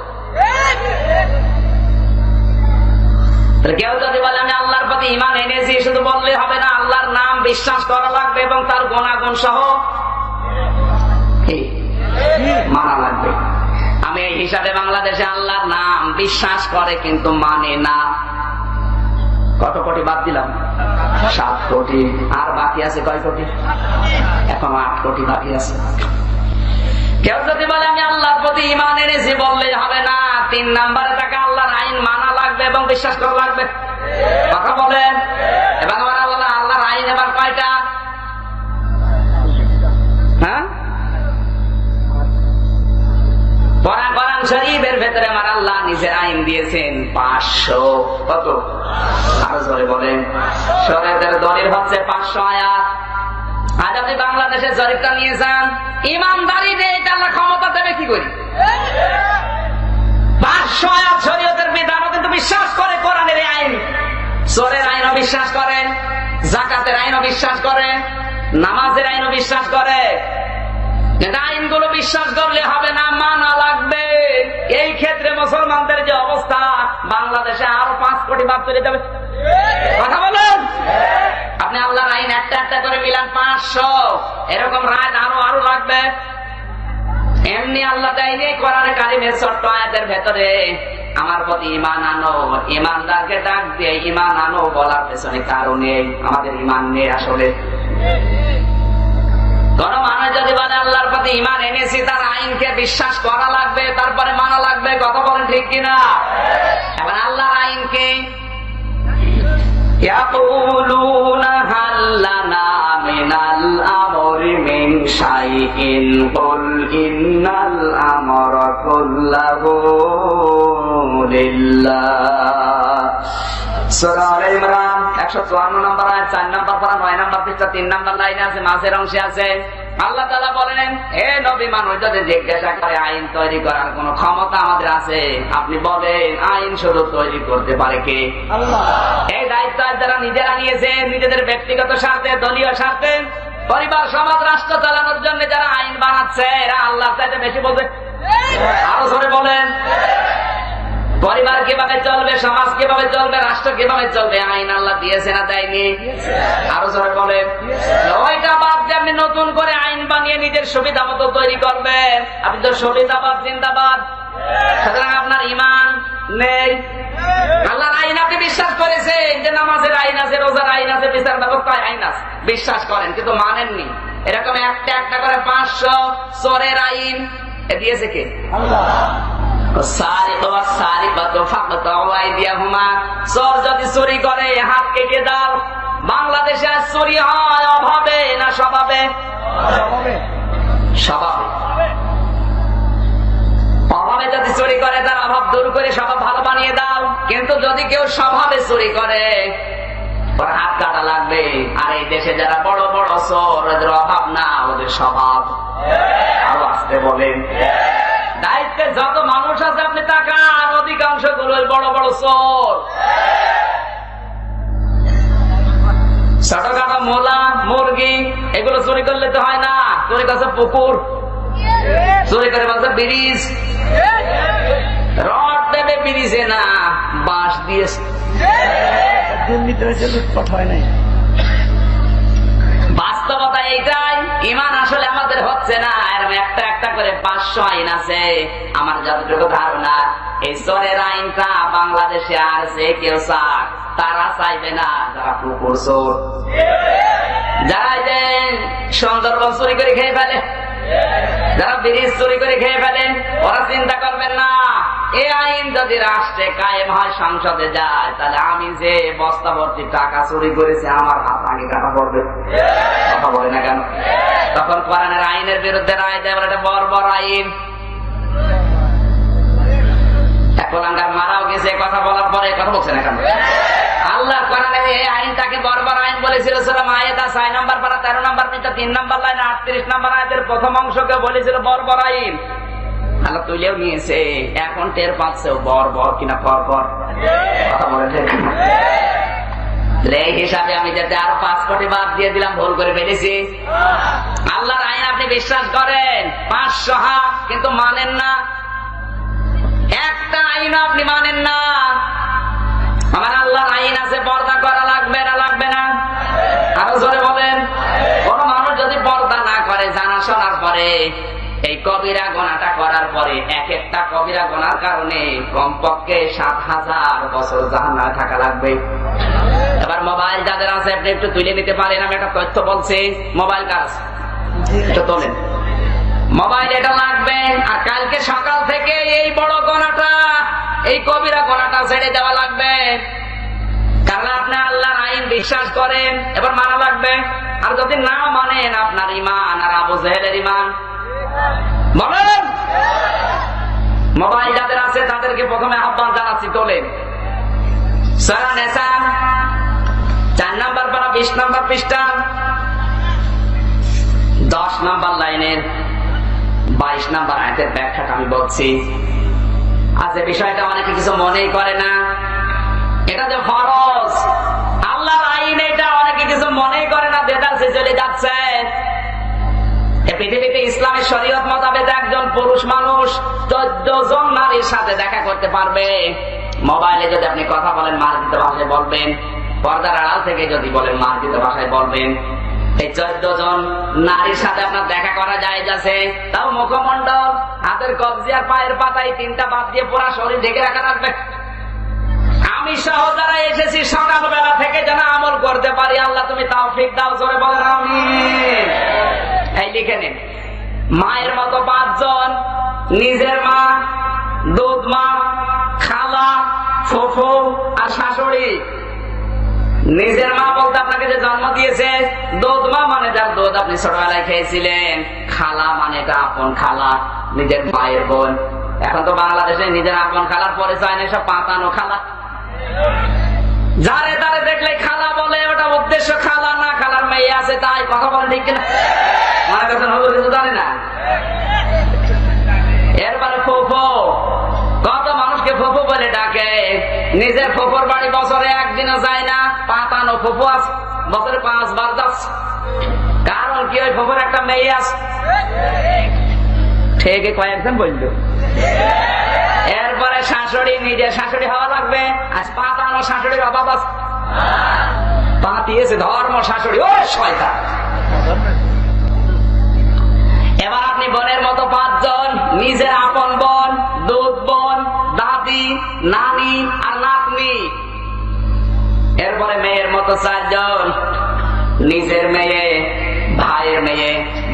কেউ যদি বলে আমি আল্লাহর প্রতি ঈমান এনেছি, শুধু বললে হবে না, আল্লাহর নাম বিশ্বাস করা লাগবে এবং তার গুণাগুণ সহ মানা লাগবে। আমি এই হিসাবে বাংলাদেশে আল্লাহর নাম বিশ্বাস করে কিন্তু মানে না। কত কোটি বাদ দিলাম? 7 কোটি। আর বাকি আছে কয় কোটি? এখন 8 কোটি বাকি আছে। কেউ যদি বলে আমি আল্লাহর প্রতি ঈমান এনেছি, বললেই হবে না, 3 নম্বরে তাকে আল্লাহর আইন মানা লাগবে এবং বিশ্বাস করা লাগবে। কথা বলেন। এবার আমার আল্লাহর আইন এবার কয়টা? হ্যাঁ, কোরআন শরীফের ভেতরে আমার আল্লাহ নিজের আইন দিয়েছেন 500। কত? আরো জোরে বলেন। শরীয়তের দলিল হচ্ছে 500 আয়াত। আজ আপনি বাংলাদেশের জরিপটা নিয়ে যান, ইমানদারি দিয়ে এটা আল্লাহ ক্ষমতা দেবে কি করি? 500 আয়াত শরীয়তের বিধানও কিন্তু বিশ্বাস করে। কোরআনের আইন, চোরের আইনও বিশ্বাস করে, যাকাতের আইনও বিশ্বাস করে, নামাজের আইনও বিশ্বাস করে। আইনগুলো বিশ্বাস করলে হবে না, মানা লাগবে। এই ক্ষেত্রে মুসলমানদের যে অবস্থা, বাংলাদেশে আরো 5 কোটি বাদ চলে যাবে। কথা বলেন। আপনি আল্লাহর আইন একটা একটা করে মিলান 500, এরকম রায় আরো লাগবে। এমনি আল্লাহ দেয়নি কোরআনে কারিমের ছোট্ট আয়াতের ভেতরে আমার প্রতি ঈমান আনো, ঈমানদারকে ডাক দিয়ে ঈমান আনো বলার পেছনে কারণে আমাদের ঈমান নেই আসলে। কোন মানুষ যদি বলে আল্লাহর প্রতি ঈমান এনেছি, তার আইনকে বিশ্বাস করা লাগবে, তারপরে মানা লাগবে। কথা বলেন ঠিক কিনা? এখন আল্লাহর আইনকে ইয়াকুলুনা হাল লানা মিনাল আমরি মিন শাইইন কুল ইন্নাল আমরা কুল্লাহু লিল্লাহ। সূরা আলে ইমরান 154 নম্বর আয়াত, 4 নম্বর পারা, 9 নম্বর পৃষ্ঠা, 3 নম্বর লাইনে আছে, মাঝের অংশে আছে। আল্লাহ তাআলা বলেন, হে নবী, মানুষ যদি জিজ্ঞাসা করে আইন তৈরি করার কোন ক্ষমতা আমাদের আছে, আপনি বলেন আইন শুধু তৈরি করতে পারে কে? আল্লাহ। এই দায়িত্ব যারা নিজেরা নিয়েছে, নিজেদের ব্যক্তিগত স্বার্থে, দলীয় স্বার্থে, পরিবার, সমাজ, রাষ্ট্র চালানোর জন্য যারা আইন বানাচ্ছে, এরা আল্লাহর চাইতে বেশি বোঝে। আরো জোরে বলেন। পরিবার কিভাবে চলবে, সমাজ কিভাবে চলবে, রাষ্ট্র কিভাবে চলবে, আইন আল্লাহ দিয়েছে না দেয়নি? আরো জোরে বলেন। ওইটা বাদ দিয়ে আপনি নতুন করে আইন বানিয়ে নিজের সুবিধা মতো তৈরি করবেন, আপনি তো সুবিধাবাদ, চিন্তাবাদ। সুতরাং আপনার ঈমান নেই। আল্লাহর আইন আপনি বিশ্বাস করেছেন যে নামাজের আইন আছে, রোজার আইন আছে, বিচার ব্যবস্থায় আইন আছে, বিশ্বাস করেন কিন্তু মানেননি। এরকম একটা একটা করে 500 চোরের আইন দিয়েছে কে? আল্লাহ। চোর যদি চুরি করে হাত কেটে দাও। বাংলাদেশে আজ চুরি হয় অভাবে না স্বভাবে? স্বভাবে। অভাবে যদি চুরি করে তার অভাব দূর করে স্বভাব ভালো বানিয়ে দাও। কিন্তু যদি কেউ স্বভাবে চুরি করে ওর হাত কাটা লাগবে। আর এই দেশে যারা বড় বড় চোর ওদের অভাব না, ওদের স্বভাব। আরো আসতে বলেন। দায়িত্বে যত মানুষ আছে আপনি তাকান, অধিকাংশ গুলো বড় বড় চোর। ছোটখাটো মোলা মুরগি এগুলো চুরি করলে তো হয় না। চুরি করছে পুকুর, চুরি করে বলছে ব্রিজ। রড দেবে ব্রিজে না, বাঁশ দিয়েছে। বাস্তবতা এইটাই। ইমান আসলে আমাদের হচ্ছে না। এরকম একটা একটা করে 500 আইন আছে। আমার যতটুকু ধারণা এই চোরের আইনটা বাংলাদেশে আর যে কেউ চাক তারা চাইবে না যারা পুকুর চোর, যারা যে সুন্দরবন চুরি করে খেয়ে ফেলে, যারা ব্রিজ চুরি করে খেয়ে ফেলে, ওরা চিন্তা করবেন না এই আইন যদি রাষ্ট্রে কায়েম হয়, সংসদে যায়, তাহলে আমি যে বস্তা ভর্তি টাকা চুরি করেছি আমার হাত আগে কাটা পড়বে। কথা বলে না কেন? তখন কোরআনের আইনের বিরুদ্ধে রায় দেয়, এটা বর্বর আইন। কোরআনকার মারাও গেছে কথা বলার পরে কথা বলছে না কেন? আল্লাহ কোরআনে এই আইনটাকে বর্বর আইন বলেছিল। সূরা মায়েদা 6 নম্বর পারা 13 নম্বর পৃষ্ঠা 3 নম্বর লাইন 38 নম্বর আয়াতের প্রথম অংশকে বলেছিল বর্বর আইন। আল্লাহ তুলেও নিয়েছে, এখন টের পাচ্ছে বর্বর কিনা পরপর। কথা বলে এই হিসাবে আমি যাতে আরো 5 কোটি বাদ দিয়ে দিলাম, ভুল করে ফেলেছি। আল্লাহর আইন আপনি বিশ্বাস করেন 500 হাত, কিন্তু মানেন না। একটা আইন আপনি মানেন না। আমার আল্লাহর আইন আছে, পর্দা করা লাগবে না লাগবে না? আরো জোরে বলেন। কোন মানুষ যদি পর্দা না করে জানা শোনার পরে, এই কবিরা গোনাটা করার পরে, এক একটা কবিরা গোনার কারণে কমপক্ষে 7000 বছর জাহান্নামে থাকা লাগবে। এবার মোবাইল যাদের আছে আপনি একটু তুলে নিতে পারেন। আমি একটা তথ্য বলছি, মোবাইল কাজ একটু তোলেন। মোবাইল এটা লাগবে। আর কালকে সকাল থেকে এই বড় গোনাটা, এই কবিরা গোনাটা ছেড়ে দেওয়া লাগবে। কারণ আপনি আল্লাহর আইন বিশ্বাস করেন, এবার মানা লাগবে। আর যদি না মানেন, আপনার ইমান আর আবু জেহেলের ইমান। বলেন। মোবাইল যাদের আছে তাদেরকে প্রথমে আহ্বান জানাচ্ছি, তোলেন। সূরা নিসা 4 নম্বর পারা 20 নম্বর পৃষ্ঠা 10 নম্বর লাইনের 22 নম্বর আয়াতের ব্যাখ্যাটা আমি বলছি। আজ এই বিষয়টা অনেকে কিছু মনেই করে না। এটা যে ফরজ আল্লাহর আইন, এটা অনেকে কিছু মনেই করে না, বেদাসে চলে যাচ্ছে। পৃথিবীতে ইসলামের শরীয়ত মোতাবেক একজন পুরুষ মানুষ 14 জন নারীর সাথে দেখা করতে পারবে। মোবাইলে যদি আপনি কথা বলেন মার্জিত ভাষায় বলবেন, পর্দার আড়াল থেকে যদি বলেন মার্জিত ভাষায় বলবেন। এই 14 জন নারীর সাথে আপনার দেখা করা যায় যাচ্ছে, তাও মুখমণ্ডল, হাতের কবজি আর পায়ের পাতায় 3টা বাদ দিয়ে পুরা শরীর ঢেকে রাখা লাগবে। আমি সহ যারা এসেছি সকালবেলা থেকে যেন আমল করতে পারি, আল্লাহ তুমি তৌফিক দাও। জোরে বলেন আমিন। এই লিখে নিন, মায়ের মতো 5 জন, নিজের মা, দুধ মা, খালা, ফুফু আর শাশুড়ি। নিজের মা বলতে আপনাকে যে জন্ম দিয়েছে, দুধ মা মানে যার দুধ আপনি ছোটবেলায় খেয়েছিলেন, খালা মানে এটা আপন খালা, নিজের মায়ের বোন। এখন তো বাংলাদেশে নিজের আপন খালার পরিচয় নেই, সব পাতানো খালা। যারে তারে দেখলে খালা বলে, ওটা উদ্দেশ্য খালা না, খালার মেয়ে আছে তাই। কথা বলে ঠিক কিনা? মনে করছেন হলো কিছু জানে না। এরপরে ফুফু, কত মানুষকে ফুফু বলে ডাকে। নিজের ফুফুর বাড়ি বছরে একদিনও যায় না, পাতানো ফুফু আছে, বছরে 5 বার যাচ্ছে। কারণ কি, ওই ফুফুর একটা মেয়ে আছে। ঠিক কয়েকজন বলল। এরপরে শাশুড়ি, নিজের শাশুড়ি হওয়া লাগবে। আজ পাতানো শাশুড়ির অভাব আছে, পাতিয়েছে ধর্ম শাশুড়ি। ও শয়তান। এবার আপনি বোনের মতো 5 জন, নিজের আপন বোন, দুধ বোন, দাদি, নানি আর নাতনি। এরপরে মেয়ের মতো 4 জন, নিজের মেয়ে, ভাইয়ের মেয়ে,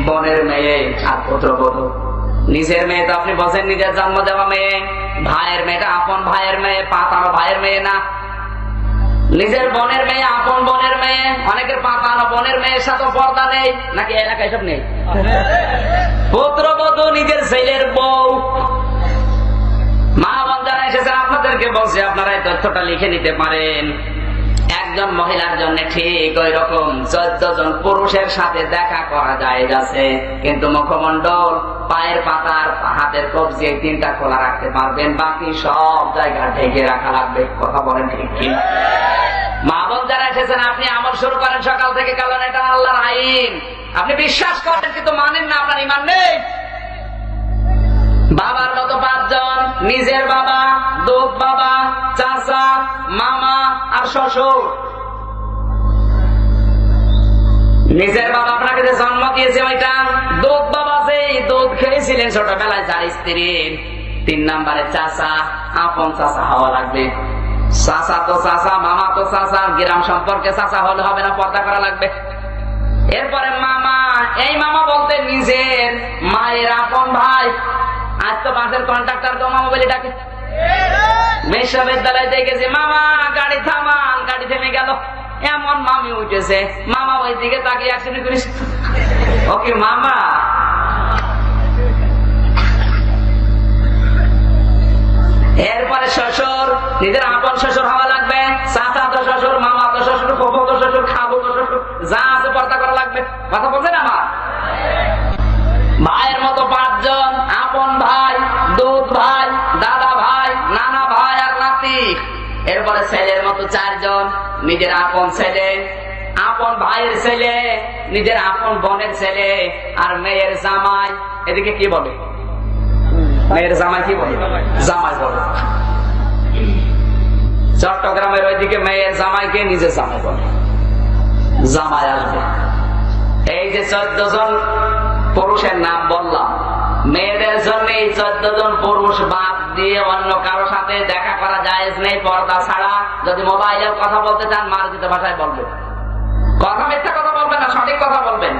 বোনের মেয়ে আর পুত্রবধূ। নিজের মেয়ে তো আপনি বলছেন নিজের জন্ম দেওয়া মেয়ে, ভাইয়ের মেয়েটা আপন ভাইয়ের মেয়ে, পাতানো ভাইয়ের মেয়ে না। নিজের বোনের মেয়ে আপন বোনের মেয়ে, অনেকের পাতানো বোনের মেয়ের সাথে পর্দা নেই, নাকি এলাকায় সব নেই? পুত্রবধূ নিজের ছেলের বউ। মা বোন যারা এসেছেন আপনাদেরকে বলছে আপনারা এই তথ্যটা লিখে নিতে পারেন। একজন মহিলার জন্য ঠিক ওই রকম 14 জন পুরুষের সাথে দেখা করা যায় যাচ্ছে, কিন্তু মুখমণ্ডল, পায়ের পাতার, হাতের কবজি এই 3টা খোলা রাখতে পারবেন, বাকি সব জায়গা ঢেকে রাখা লাগবে। কথা বলেন ঠিক কি? মা বোন যারা এসেছেন আপনি আমল শুরু করেন সকাল থেকে, কারণ এটা আল্লাহর আইন। আপনি বিশ্বাস করেন কিন্তু মানেন না, আপনার ঈমান নেই। বাবার মতো 5 জন, নিজের বাবা, দুধ বাবা, চাচা, মামা আর শ্বশুর। নিজের বাবা আপনাকে যে জন্ম দিয়েছে ওইটা, দুধ বাবা সেই দুধ খেয়েছিলেন ছোটবেলায় যার স্ত্রী। 3 নম্বরে চাচা, আপন চাচা হওয়া লাগবে। চাচা তো চাচা, মামা তো চাচা, গ্রাম সম্পর্কে চাচা হলে হবে না, পর্দা করা লাগবে। এরপরে মামা, এই মামা বলতে নিজের মায়ের আপন ভাই। আজ তো বাসের কন্ট্রাক্টর তো মামা বলে ডাকে। বিশ্ববিদ্যালয় দেখেছি, মামা গাড়ি থামান, গাড়ি থেমে গেল, এমন মামি উঠেছে, মামা ওই দিকে তাকিয়ে অ্যাক্সিডেন্ট করিস, ওকে মামা। এরপরে শ্বশুর, নিজের আপন শ্বশুর হওয়া লাগবে। চাচা তো শ্বশুর, মামা তো শ্বশুর, ফুফু তো শ্বশুর, খাবো তো শ্বশুর, যা আছে পর্দা করা লাগবে। কথা বলছেন আমার? ভাইয়ের মতো 5 জন, আপন ভাই, দুধ ভাই, দাদা ভাই, নানা ভাই আর নাতি। এরপরে ছেলের মতো 4 জন, নিজের আপন ছেলে, আপন ভাইয়ের ছেলে, নিজের আপন বোনের ছেলে আর মেয়ের জামাই। এদিকে কি বলে? মেয়ের জামাই কি বলে? জামাই বলে। চট্টগ্রামের ওইদিকে মেয়ের জামাইকে নিজের জামাই বলে। জামাই আসবে। এই যে 14 জন পুরুষের নাম বললাম, মেয়েদের জন্য এই 14 জন পুরুষ বাদ দিয়ে অন্য কারো সাথে দেখা করা জায়েজ নেই পর্দা ছাড়া। যদি মোবাইলে কথা বলতে চান মার্জিত ভাষায় বলবেন, কথা মিথ্যা কথা বলবেন না, সঠিক কথা বলবেন।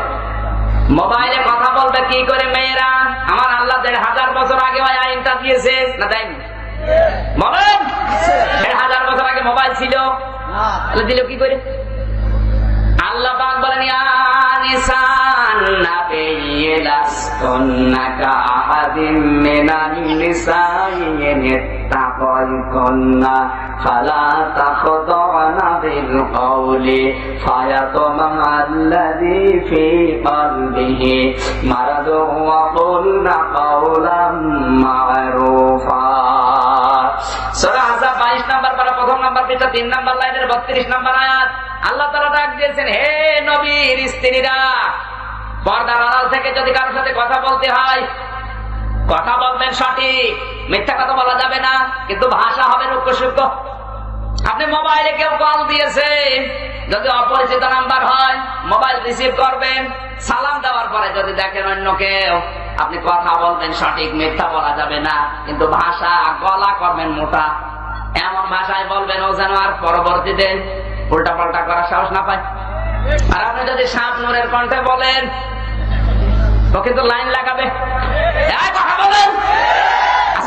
মোবাইলে কথা বলবে কি করে মেয়েরা? আমার আল্লাহ 1500 বছর আগে ওই আইনটা দিয়েছে না দেয়নি? বলেন, 1500 বছর আগে মোবাইল ছিল, দিল কি করে? আল্লাহ পাক বলেন, ইয়া নিসান নাবিয়্যি লাস্তুন্না কাআহাদিম মিনান নিসাইয়্যিন ইত্তাকাইতুন্না ফালা তাখদা'না বিল কওলি ফায়াতামাল্লাযী ফী কলবিহি মারাদুন ওয়া কুলনা কাওলাম মা'রুফা। সূরা আহজাব 22 নম্বর পারা, প্রথম নম্বর পৃষ্ঠা 3 নম্বর লাইনের 32 নম্বর আয়াত। আল্লাহ তাআলা ডাক দিয়েছেন, হে নবীর স্ত্রীরা, পর্দার আড়াল থেকে যদি কারোর সাথে কথা বলতে হয়, কথা বলবেন সঠিক, মিথ্যা কথা বলা যাবে না, কিন্তু ভাষা হবে রুক্ষ। আপনি মোবাইলে কেউ কল দিয়েছে, যদি অপরিচিত নাম্বার হয় মোবাইল রিসিভ করবেন, সালাম দেওয়ার পরে যদি দেখেন অন্য কেউ, আপনি কথা বলবেন সঠিক, মিথ্যা বলা যাবে না, কিন্তু ভাষা গলা করবেন মোটা, এমন ভাষায় বলবেন ও যেন আর পরবর্তীতে উল্টা পাল্টা করার সাহস না পায়। আর আপনি যদি সাপ নূরের কণ্ঠে বলেন, তো কিন্তু লাইন লাগাবে, কথা বলেন।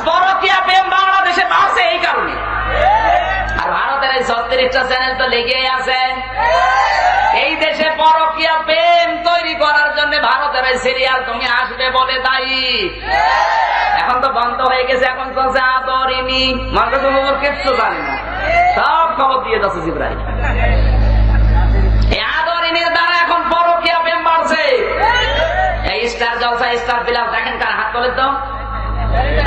পরকীয়া প্রেম বাংলাদেশে বাড়ছে এই কারণে। আর ভারতের এই 36টা চ্যানেল তো লেগেই আছে। এই দেশে পরকীয়া প্রেম তৈরি করার জন্য ভারতের এই সিরিয়াল তুমি আসবে বলে দায়ী। এখন তো বন্ধ হয়ে গেছে, এখন চলছে আদরিনী, মানে ওর কিচ্ছু জানি না, সব খবর দিয়ে যাচ্ছে জিবরাইল। এই আদরিনীর দ্বারা এখন পরকীয়া প্রেম বাড়ছে। এই স্টার জলসা, স্টার বিলাস দেখেন, কার হাত তোলেন তো?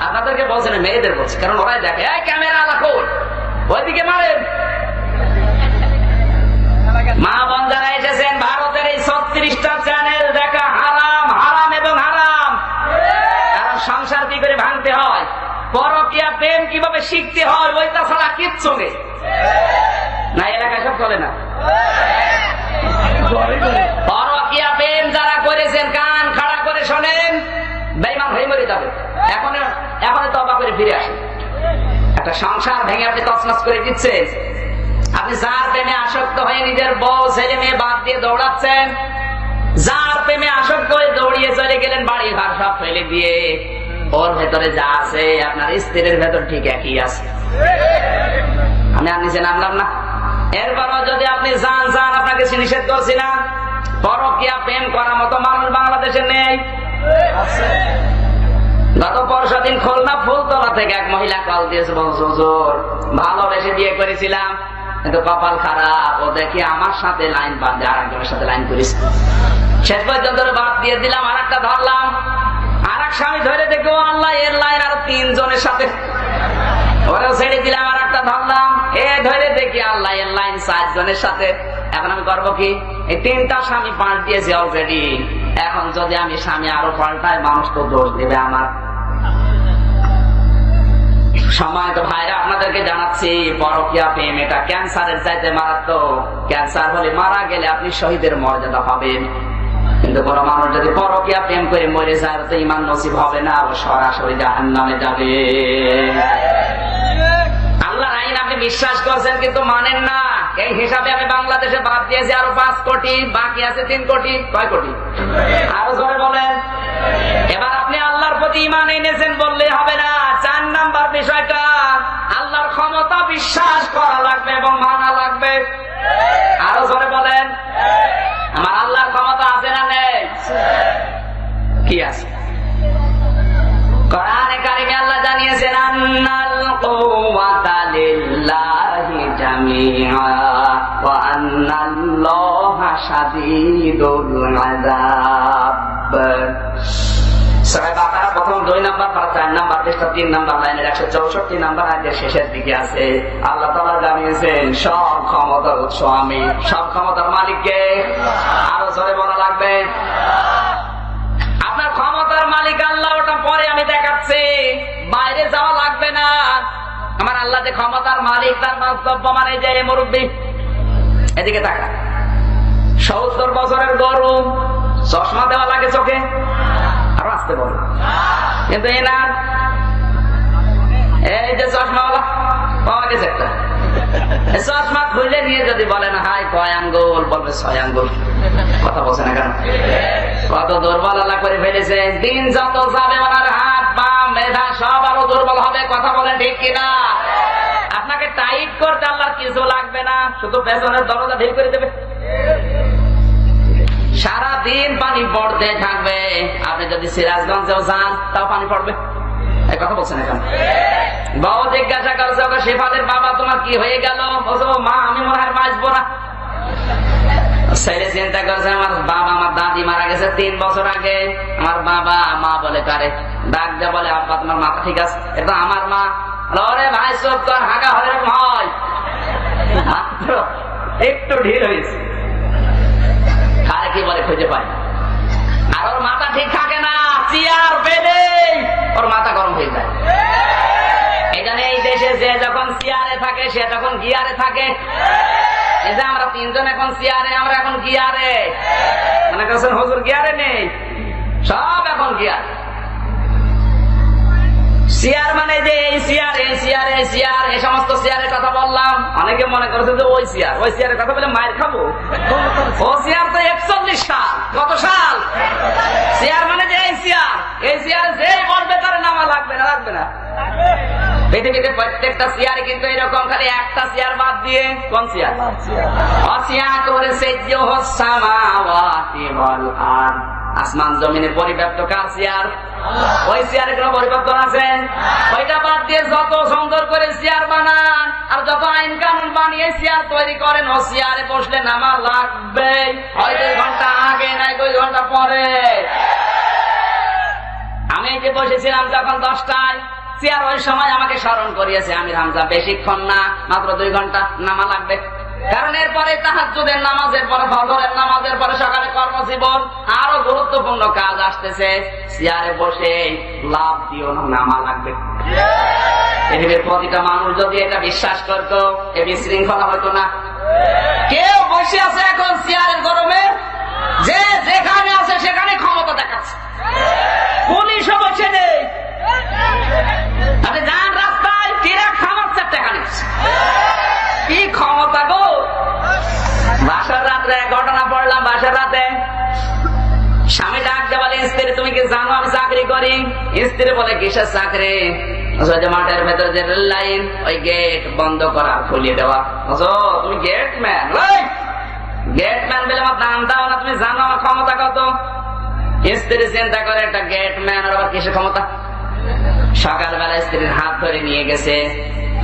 আপনাদেরকে বলছে না, মেয়েদের বলছে, কারণ ওরাই দেখে। এই ক্যামেরা রাখো, ওইদিকে মারেন। মা বোন যারা এসেছেন, ভারতের এই 36টা চ্যানেল দেখা হারাম, হারাম এবং হারাম। কারণ সংসার কি করে ভাঙতে হয়, পরকীয়া প্রেম কিভাবে শিখতে হয়, ওইটা ছাড়া কিচ্ছু নেই। না এলাকায় সব চলে না। পরকীয়া প্রেম যারা করেছেন, কান খাড়া করে শোনেন, বেঈমান হয়ে মরে যাবে। এখন তওবা করে ফিরে আসেন। একটা সংসার ভেঙে আপনি তছনছ করে দিচ্ছেন। আপনি যার প্রেমে আসক্ত হয়ে নিজের বউ ছেলে মেয়ে বাদ দিয়ে দৌড়াচ্ছেন, যার প্রেমে আসক্ত হয়ে দৌড়িয়ে চলে গেলেন বাড়ি ঘর সব ফেলে দিয়ে, ওর ভেতরে যা আছে আপনার স্ত্রীর ভেতর ঠিক একই আছে। আমি আর নিচে নামলাম না। এরপরও যদি আপনি যান আপনাকে নিষেধ করছি না, পরকীয়া প্রেম করার মতো মানুষ বাংলাদেশে নেই। গত পরশুদিন খুলনা ফুলতলা থেকে এক মহিলা কল দিয়েছে, বলছে হুজুর ভালোবেসে বিয়ে করেছিলাম কিন্তু কপাল খারাপ, ও দেখি আমার সাথে লাইন বাঁধে আর একজনের সাথে লাইন করেছে। শেষ পর্যন্ত বাদ দিয়ে দিলাম, আর একটা ধরলাম, আর এক স্বামী ধরে দেখবো আল্লাহ এর লাইন আর 3 জনের সাথে, ওরাও ছেড়ে দিলাম। আর একটা ধরলাম, এ ধরে দেখি আল্লাহ এর লাইন 4 জনের সাথে। এখন আমি করবো কি? এই 3টা স্বামী পাল্টিয়েছে অলরেডি। এখন যদি আমি স্বামী আরো পাল্টাই, মানুষ তো দোষ দেবে আমার। সম্মানিত ভাইরা, আপনাদেরকে জানাচ্ছি পরকীয়া প্রেম এটা ক্যান্সারের চাইতে মারাত্মক। ক্যান্সার হলে মারা গেলে আপনি শহীদের মর্যাদা পাবেন, কিন্তু কোন মানুষ যদি পরকীয়া প্রেম করে মরে যায় তো ঈমান নসিব হবে না, ও সরাসরি জাহান্নামে যাবে। আল্লাহর আইন আপনি বিশ্বাস করছেন কিন্তু মানেন না। এই হিসাবে আমি বাংলাদেশে বাদ দিয়েছি আরো 5 কোটি, বাকি আছে 3 কোটি। কয় কোটি? আরো জোরে বলেন। এবার আপনি আল্লাহর প্রতি ঈমান এনেছেন বললে হবে না। 4 নাম্বার বিষয়টা, আল্লাহর ক্ষমতা বিশ্বাস করা লাগবে এবং মানা লাগবে। আরো জোরে বলেন। আমার আল্লাহর ক্ষমতা আছে না নেই? কি আছে? কোরআনে কারিমে আল্লাহ জানিয়েছেন আন্নাল কুওয়াতা লিল্লাহি জামিআ ওয়া আন্নাল্লাহা শাদীদুল আযাব। সূরা বাকারা প্রথম 2 নাম্বার পারা 4 নাম্বার পৃষ্ঠা 3 নাম্বার লাইনের 164 নাম্বার আয়াতের শেষের দিকে আছে। আল্লাহ তাআলা জানিয়েছেন সব ক্ষমতার উৎস আমি, সব ক্ষমতার মালিক কে? আরো জোরে বলা লাগবে। আপনার ক্ষমতার মালিক আল্লাহ, ওটা পরে আমি দেখাচ্ছি, বাইরে যাওয়া লাগবে না। আমার আল্লাহ যে ক্ষমতার মালিক তার বাস্তব প্রমাণ এই যে মুরব্বী এদিকে তাকা, 70 বছরের গরু, চশমা দেওয়া লাগে চোখে, আরো আসতে বলো, কিন্তু এনার এই যে চশমাওয়ালা পাওয়া গেছে একটা, চশমা খুলে নিয়ে যদি বলেন হাই কয় আঙ্গুল, বলবে 6 আঙ্গুল। কথা বলছে না কেন? কত দুর্বল আল্লাহ করে ফেলেছে। দিন যত যাবে ওনার হাত পা মেধা সব আরো দুর্বল হবে। কথা বলেন ঠিক কিনা? আপনাকে টাইট করতে আল্লাহর কিছু লাগবে না, শুধু পেছনের দরজা ঢিল করে দেবে। সারাদিন পানি পড়তে থাকবে। আপনি যদি সিরাজগঞ্জেও যান তাও পানি পড়বে। এই কথা বলছেন এখন। বাবা জিজ্ঞাসা করছে, ওকে শেফাদের বাবা তোমার কি হয়ে গেল? বলছো মা আমি মনে হয় বাঁচবো না। ছেলে চিন্তা করছে আমার বাবা, আমার দাদি মারা গেছে 3 বছর আগে। আমার বাবা, মা বলে কারে ডাক দিয়ে বলে আব্বা তোমার মাথা ঠিক আছে? এটা আমার মা। ওরে ভাই চোখ তো হাগা হলে হয়, একটু ঢিল হয়েছে। কারে কি বলে খুঁজে পাই। আর ওর মাথা ঠিক থাকে না, চেয়ার পেলে ওর মাথা গরম হয়ে যায়। এই জন্য এই দেশে যে যখন চেয়ারে থাকে সে তখন গিয়ারে থাকে। এই যে আমরা 3 জন এখন চেয়ারে, আমরা এখন গিয়ারে। মনে করছেন হুজুর গিয়ারে নেই? সব এখন গিয়ার। চেয়ার মানে যে এই চেয়ার, এই চেয়ার, এই চেয়ার, এই সমস্ত চেয়ারের কথা বললাম। অনেকে মনে করছে যে ওই চেয়ার, ওই চেয়ারের কথা বলে মায়ের খাবো। ও চেয়ার তো 41 সাল। কত সাল? চেয়ার মানে যে এই চেয়ার, এই চেয়ারে যে বলবে তার নামা লাগবে না, লাগবে না। পৃথিবীতে প্রত্যেকটা চেয়ারে কিন্তু এরকম, খালি একটা চেয়ার বাদ দিয়ে। কোন চেয়ার? অসিয়া করেছে আসমান জমিনে পরিব্যাপ্ত কার চেয়ার? ওই চেয়ারে কোনো পরিবর্তন আছে? ওইটা বাদ দিয়ে যত সুন্দর করে চেয়ার বানান আর যত আইন কানুন বানিয়ে চেয়ার তৈরি করেন, ও চেয়ারে বসলে নামা লাগবে। হয় 2 ঘন্টা আগে, নাই 2 ঘন্টা পরে। আমি এই যে বসেছিলাম যখন 10টায়, চেয়ার ওই সময় আমাকে স্মরণ করিয়েছে আমি হামজা বেশিক্ষণ না, মাত্র 2 ঘন্টা নামা লাগবে। কারণ এরপরে তাহাজ্জুদের নামাজের পরে, ফজরের নামাজের পরে, সকালে কর্মজীবন, আরো গুরুত্বপূর্ণ কাজ আসতেছে। চেয়ারে বসে লাভ দিও না, নামা লাগবে। পৃথিবীর প্রতিটা মানুষ যদি এটা বিশ্বাস করতো, এ বিশৃঙ্খলা হইতো না। কেউ বসে আছে এখন চেয়ারের গরমে, যে যেখানে আছে সেখানে ক্ষমতা দেখাচ্ছে। পুলিশও বসে নেই। আপনি যান রাস্তায়, ট্রাক থামাচ্ছে, টাকা নিচ্ছে। কি ক্ষমতা গো! বাসার রাত্রে ঘটনা পড়লাম, বাসার রাতে স্বামী ডাকতে বলে, স্ত্রী তুমি কি জানো আমি চাকরি করি? স্ত্রী বলে, কিসের চাকরি? মাঠের ভেতরে যে রেল লাইন, ওই গেট বন্ধ করা খুলিয়ে দেওয়া। তুমি গেটম্যান? গেটম্যান বলে আমার দাম দাও না, তুমি জানো আমার ক্ষমতা কত? স্ত্রী চিন্তা করে, একটা গেটম্যান আর আবার কিসের ক্ষমতা? সকালবেলা স্ত্রীর হাত ধরে নিয়ে গেছে,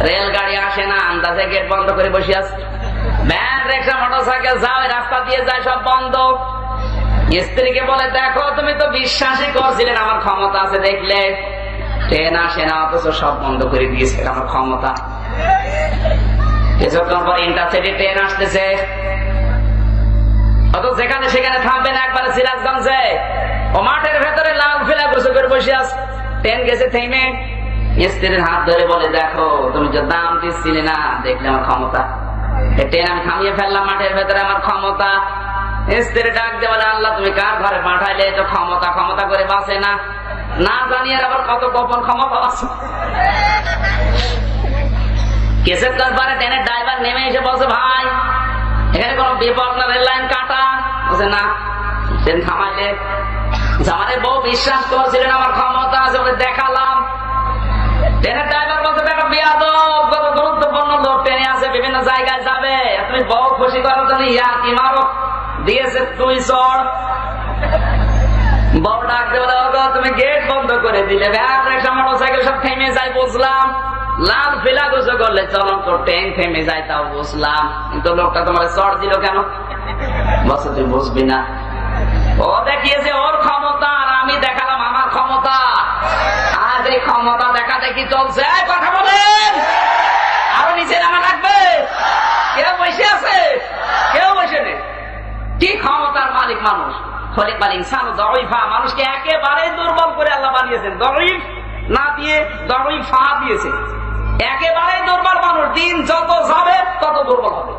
রেলগাড়ি আসে না, আন্দাজে গেট বন্ধ করে বসে আছে। ভ্যান, রিক্সা, মোটরসাইকেল যাও, রাস্তা দিয়ে যায়, সব বন্ধ। স্ত্রীকে বলে, দেখো তুমি তো বিশ্বাসই করছিলেন আমার ক্ষমতা আছে, দেখলে ট্রেন আসে না, অথচ সব বন্ধ করে দিয়েছে, আমার ক্ষমতা। কিছুক্ষণ পর ইন্টারসিটি ট্রেন আসতেছে, অত যেখানে সেখানে থামবে না, একবারে সিরাজগঞ্জে। ও মাঠের ভেতরে লাল ফেলা গোসল করে বসে আছে, ট্রেন গেছে থেমে। স্ত্রীর হাত ধরে বলে, দেখো তুমি যে দাম দিচ্ছিলে না, দেখলে আমার ক্ষমতা, ট্রেন আমি থামিয়ে ফেললাম মাঠের ভেতরে, আমার ক্ষমতা। স্ত্রী ডাক দিয়ে বলে, আল্লাহ তুমি কার ঘরে পাঠাইলে? তো ক্ষমতা ক্ষমতা করে বাঁচে না, না জানিয়ে আবার কত গোপন ক্ষমতা আছে। কিছুক্ষণ পরে ট্রেনের ড্রাইভার নেমে এসে বলছে, ভাই এখানে কোন বিপদ না, রেল লাইন কাটা? বলছে না। ট্রেন থামাইলে, আমার বউ বিশ্বাস করছিলেন আমার ক্ষমতা আছে বলে দেখালাম। ট্রেনের ড্রাইভার বলছে, একটা বিয়াদব, কত গুরুত্বপূর্ণ লোক ট্রেনে আছে, বিভিন্ন জায়গায় যাবে, তুমি বউ খুশি করার জন্য ইয়া কি মারো দিয়েছে, তুই চড়। বউ ডাকতে বলে, তুমি গেট বন্ধ করে দিলে, ভ্যান, রিক্সা, মোটরসাইকেল সব থেমে যায়, বুঝলাম। লাল ফেলা গোসো করলে চলন্ত ট্রেন থেমে যায়, তাও বুঝলাম, কিন্তু লোকটা তোমার চড় দিল কেন? বলছে, তুই বুঝবি না, ও দেখিয়েছে ওর ক্ষমতা, আর আমি দেখালাম আমার ক্ষমতা। আজ এই ক্ষমতা দেখা দেখি চলছে। কথা বলেন, আরো নিচে নামা রাখবে? কেউ বসে আছে? কেউ বসে নেই। কি ক্ষমতার মালিক মানুষ! খলিকাল ইনসানু দাঈফা, মানুষকে একেবারে দুর্বল করে আল্লাহ বানিয়েছেন। দাঈফ না দিয়ে দাঈফা দিয়েছে, একেবারে দুর্বল মানুষ। দিন যত যাবে তত দুর্বল হবে।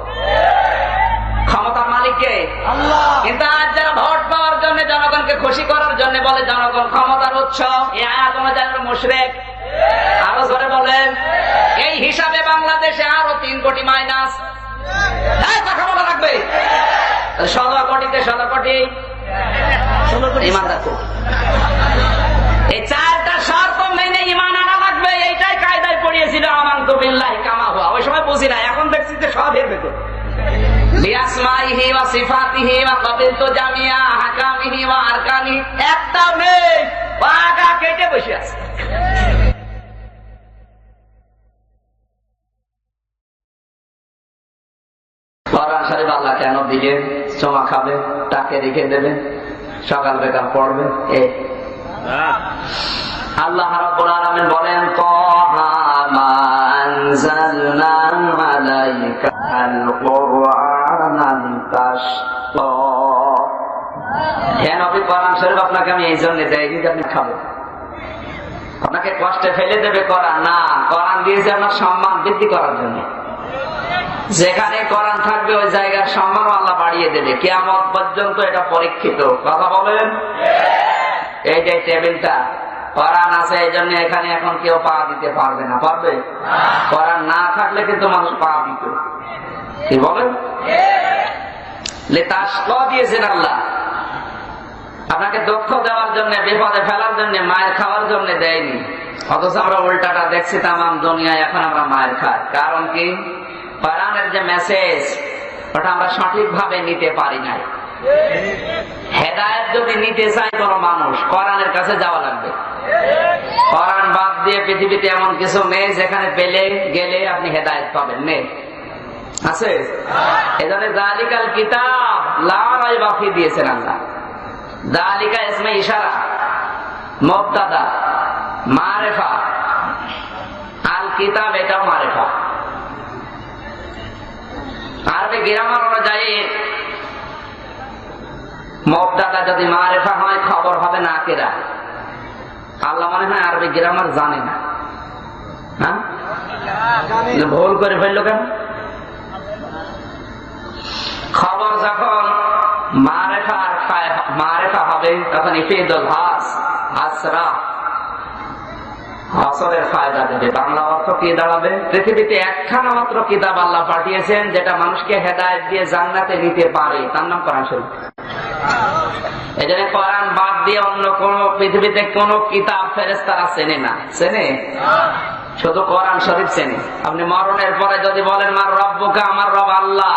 ক্ষমতার মালিককে আল্লাহ। কিন্তু আজ যারা ভোট পাওয়ার জন্য, জনগণকে খুশি করার জন্য বলে জনগণ ক্ষমতার উৎস, এই আয়াত অনুযায়ী মুশরিক। আরো জোরে বলেন। এই হিসাবে বাংলাদেশে আরো 3 কোটি মাইনাস। কথা বলা লাগবে। 16 কোটিতে 16 কোটি ইমান রাখো। এই 4টা শর্ত মেনে ইমান আনা লাগবে। এইটাই কায়দায় পড়িয়েছিল আমানতু বিল্লাহি কামা হুয়া। ওই সময় বুঝি না, এখন দেখছি যে সব এর ভেতর। বিআসমাইহি ওয়া সিফাতিহি ওয়া কাবিলতু জামিয়া আহকামিহি ওয়া আরকানি, একটাও নেই, পাগা কেটে বসে আছে। কোরআন শরীফ আল্লাহ কেন দিলেন? চমা খাবে, তাকে রেখে দেবে, সকাল বেকার পড়বে। আল্লাহ রাব্বুল আলামিন বলেন, তাহা মা আনজালনা আলাইকাল কুরআনা লিতাশকা। কেন আপনি কোরআন শরীফ আপনাকে আমি এই জন্য দেয়নি যে আপনি খাবেন, আপনাকে কষ্টে ফেলে দেবে কোরআন না। কোরআন দিয়েছে আপনার সম্মান বৃদ্ধি করার জন্য। যেখানে কোরআন থাকবে ওই জায়গার সম্মান আল্লাহ বাড়িয়ে দেবে কিয়ামত পর্যন্ত। এটা পরীক্ষিত। কথা বলেন। এই যে টেবিলটা কোরআন আছে, এই জন্য এখানে এখন কেউ পা দিতে পারবে না। পারবে? কোরআন না থাকলে কিন্তু মানুষ পা দিত। কি বলেন? লিতাশকা দিয়েছেন আল্লাহ, আপনাকে দুঃখ দেওয়ার জন্য, বিপদে ফেলার জন্য, মায়ের খাওয়ার জন্য দেয়নি। অথচ আমরা উল্টাটা দেখছি তামাম দুনিয়ায়। এখন আমরা মায়ের খাই। কারণ কি? কোরআনের যে মেসেজ, ওটা আমরা সঠিকভাবে নিতে পারি নাই। হেদায়েত যদি নিতে চাই কোন মানুষ, কোরআনের কাছে যাওয়া লাগবে। কোরআন বাদ দিয়ে পৃথিবীতে এমন কিছু নেই যেখানে পেলে গেলে আপনি হেদায়েত পাবেন। নেই? আছে? এজন্য যালিকাল কিতাব লা রাইবা ফি দিয়েছেন আল্লাহ। যালিকা ইসমে ইশারা, মুবতাদা, মারিফা। আল কিতাব এটাও মারিফা। আরবি গ্রামার অনুযায়ী মুবতাদা যদি মারিফা হয়, খবর হবে নাকিরা। আল্লাহ মনে হয় আরবি গ্রামার জানে না। হ্যাঁ, ভুল করে ফেললো কেন? খবর যখন মারিফা হবে তখন ইফিদুল হাস, হাসরা, হাসরের ফায়দা দেবে। বাংলা অর্থ কি দাঁড়াবে? পৃথিবীতে একখানা মাত্র কিতাব আল্লাহ পাঠিয়েছেন যেটা মানুষকে হেদায়েত দিয়ে জান্নাতে নিতে পারে, তার নাম কোরআন শরীফ। এই জন্য কোরআন বাদ দিয়ে অন্য কোন পৃথিবীতে কোন কিতাব ফেরেশতারা চেনে না, চেনে শুধু কোরআন শরীফ চেনে। আপনি মরণের পরে যদি বলেন মার রব্বুকা, আমার রব আল্লাহ,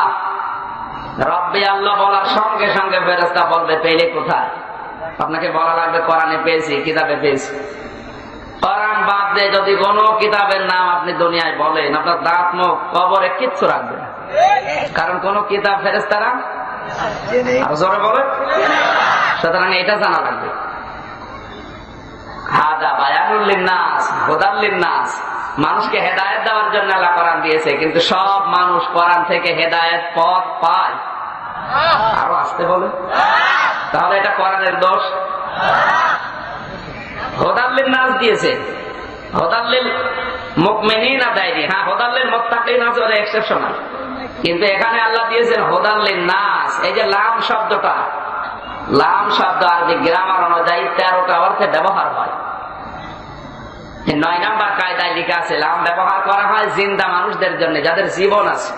রব্বি আল্লাহ বলার সঙ্গে সঙ্গে ফেরেশতা বলবে পেলে কোথায়? আপনাকে বলা লাগবে কোরআনে পেয়েছি, কিতাবে পেয়েছি। কোরআন বাদ দিয়ে যদি কোন কিতাবের নাম আপনি দুনিয়ায় বলেন, আপনার দাঁত মুখ কবরে কিচ্ছু রাখবে না, কারণ কোন কিতাব ফেরেশতারা আরো জোরে বলে। সুতরাং এটা জানা লাগবে। হাদা বায়ানুল লিন্নাস হুদাল লিন্নাস, মানুষকে হেদায়েত দেওয়ার জন্য আল্লাহ কোরআন দিয়েছে, কিন্তু সব মানুষ কোরআন থেকে হেদায়েত পথ পায়। আরো আসতে বলে, তাহলে এটা কোরআনের দোষ? হুদাল লিন্নাস দিয়েছে, হুদাল লিল মুমিনিনা দেয়নি। হ্যাঁ, হুদাল লিল মুত্তাকিন আছে, ওটা এক্সেপশনাল, কিন্তু এখানে আল্লাহ দিয়েছেন হুদাল লিন্নাস। এই যে লাম শব্দটা, লাম শব্দ আরবি গ্রামার অনুযায়ী 13টা অর্থে ব্যবহার হয়। 9 নম্বর কায়দায় লেখা আছে লাম ব্যবহার করা হয় জিন্দা মানুষদের জন্য, যাদের জীবন আছে।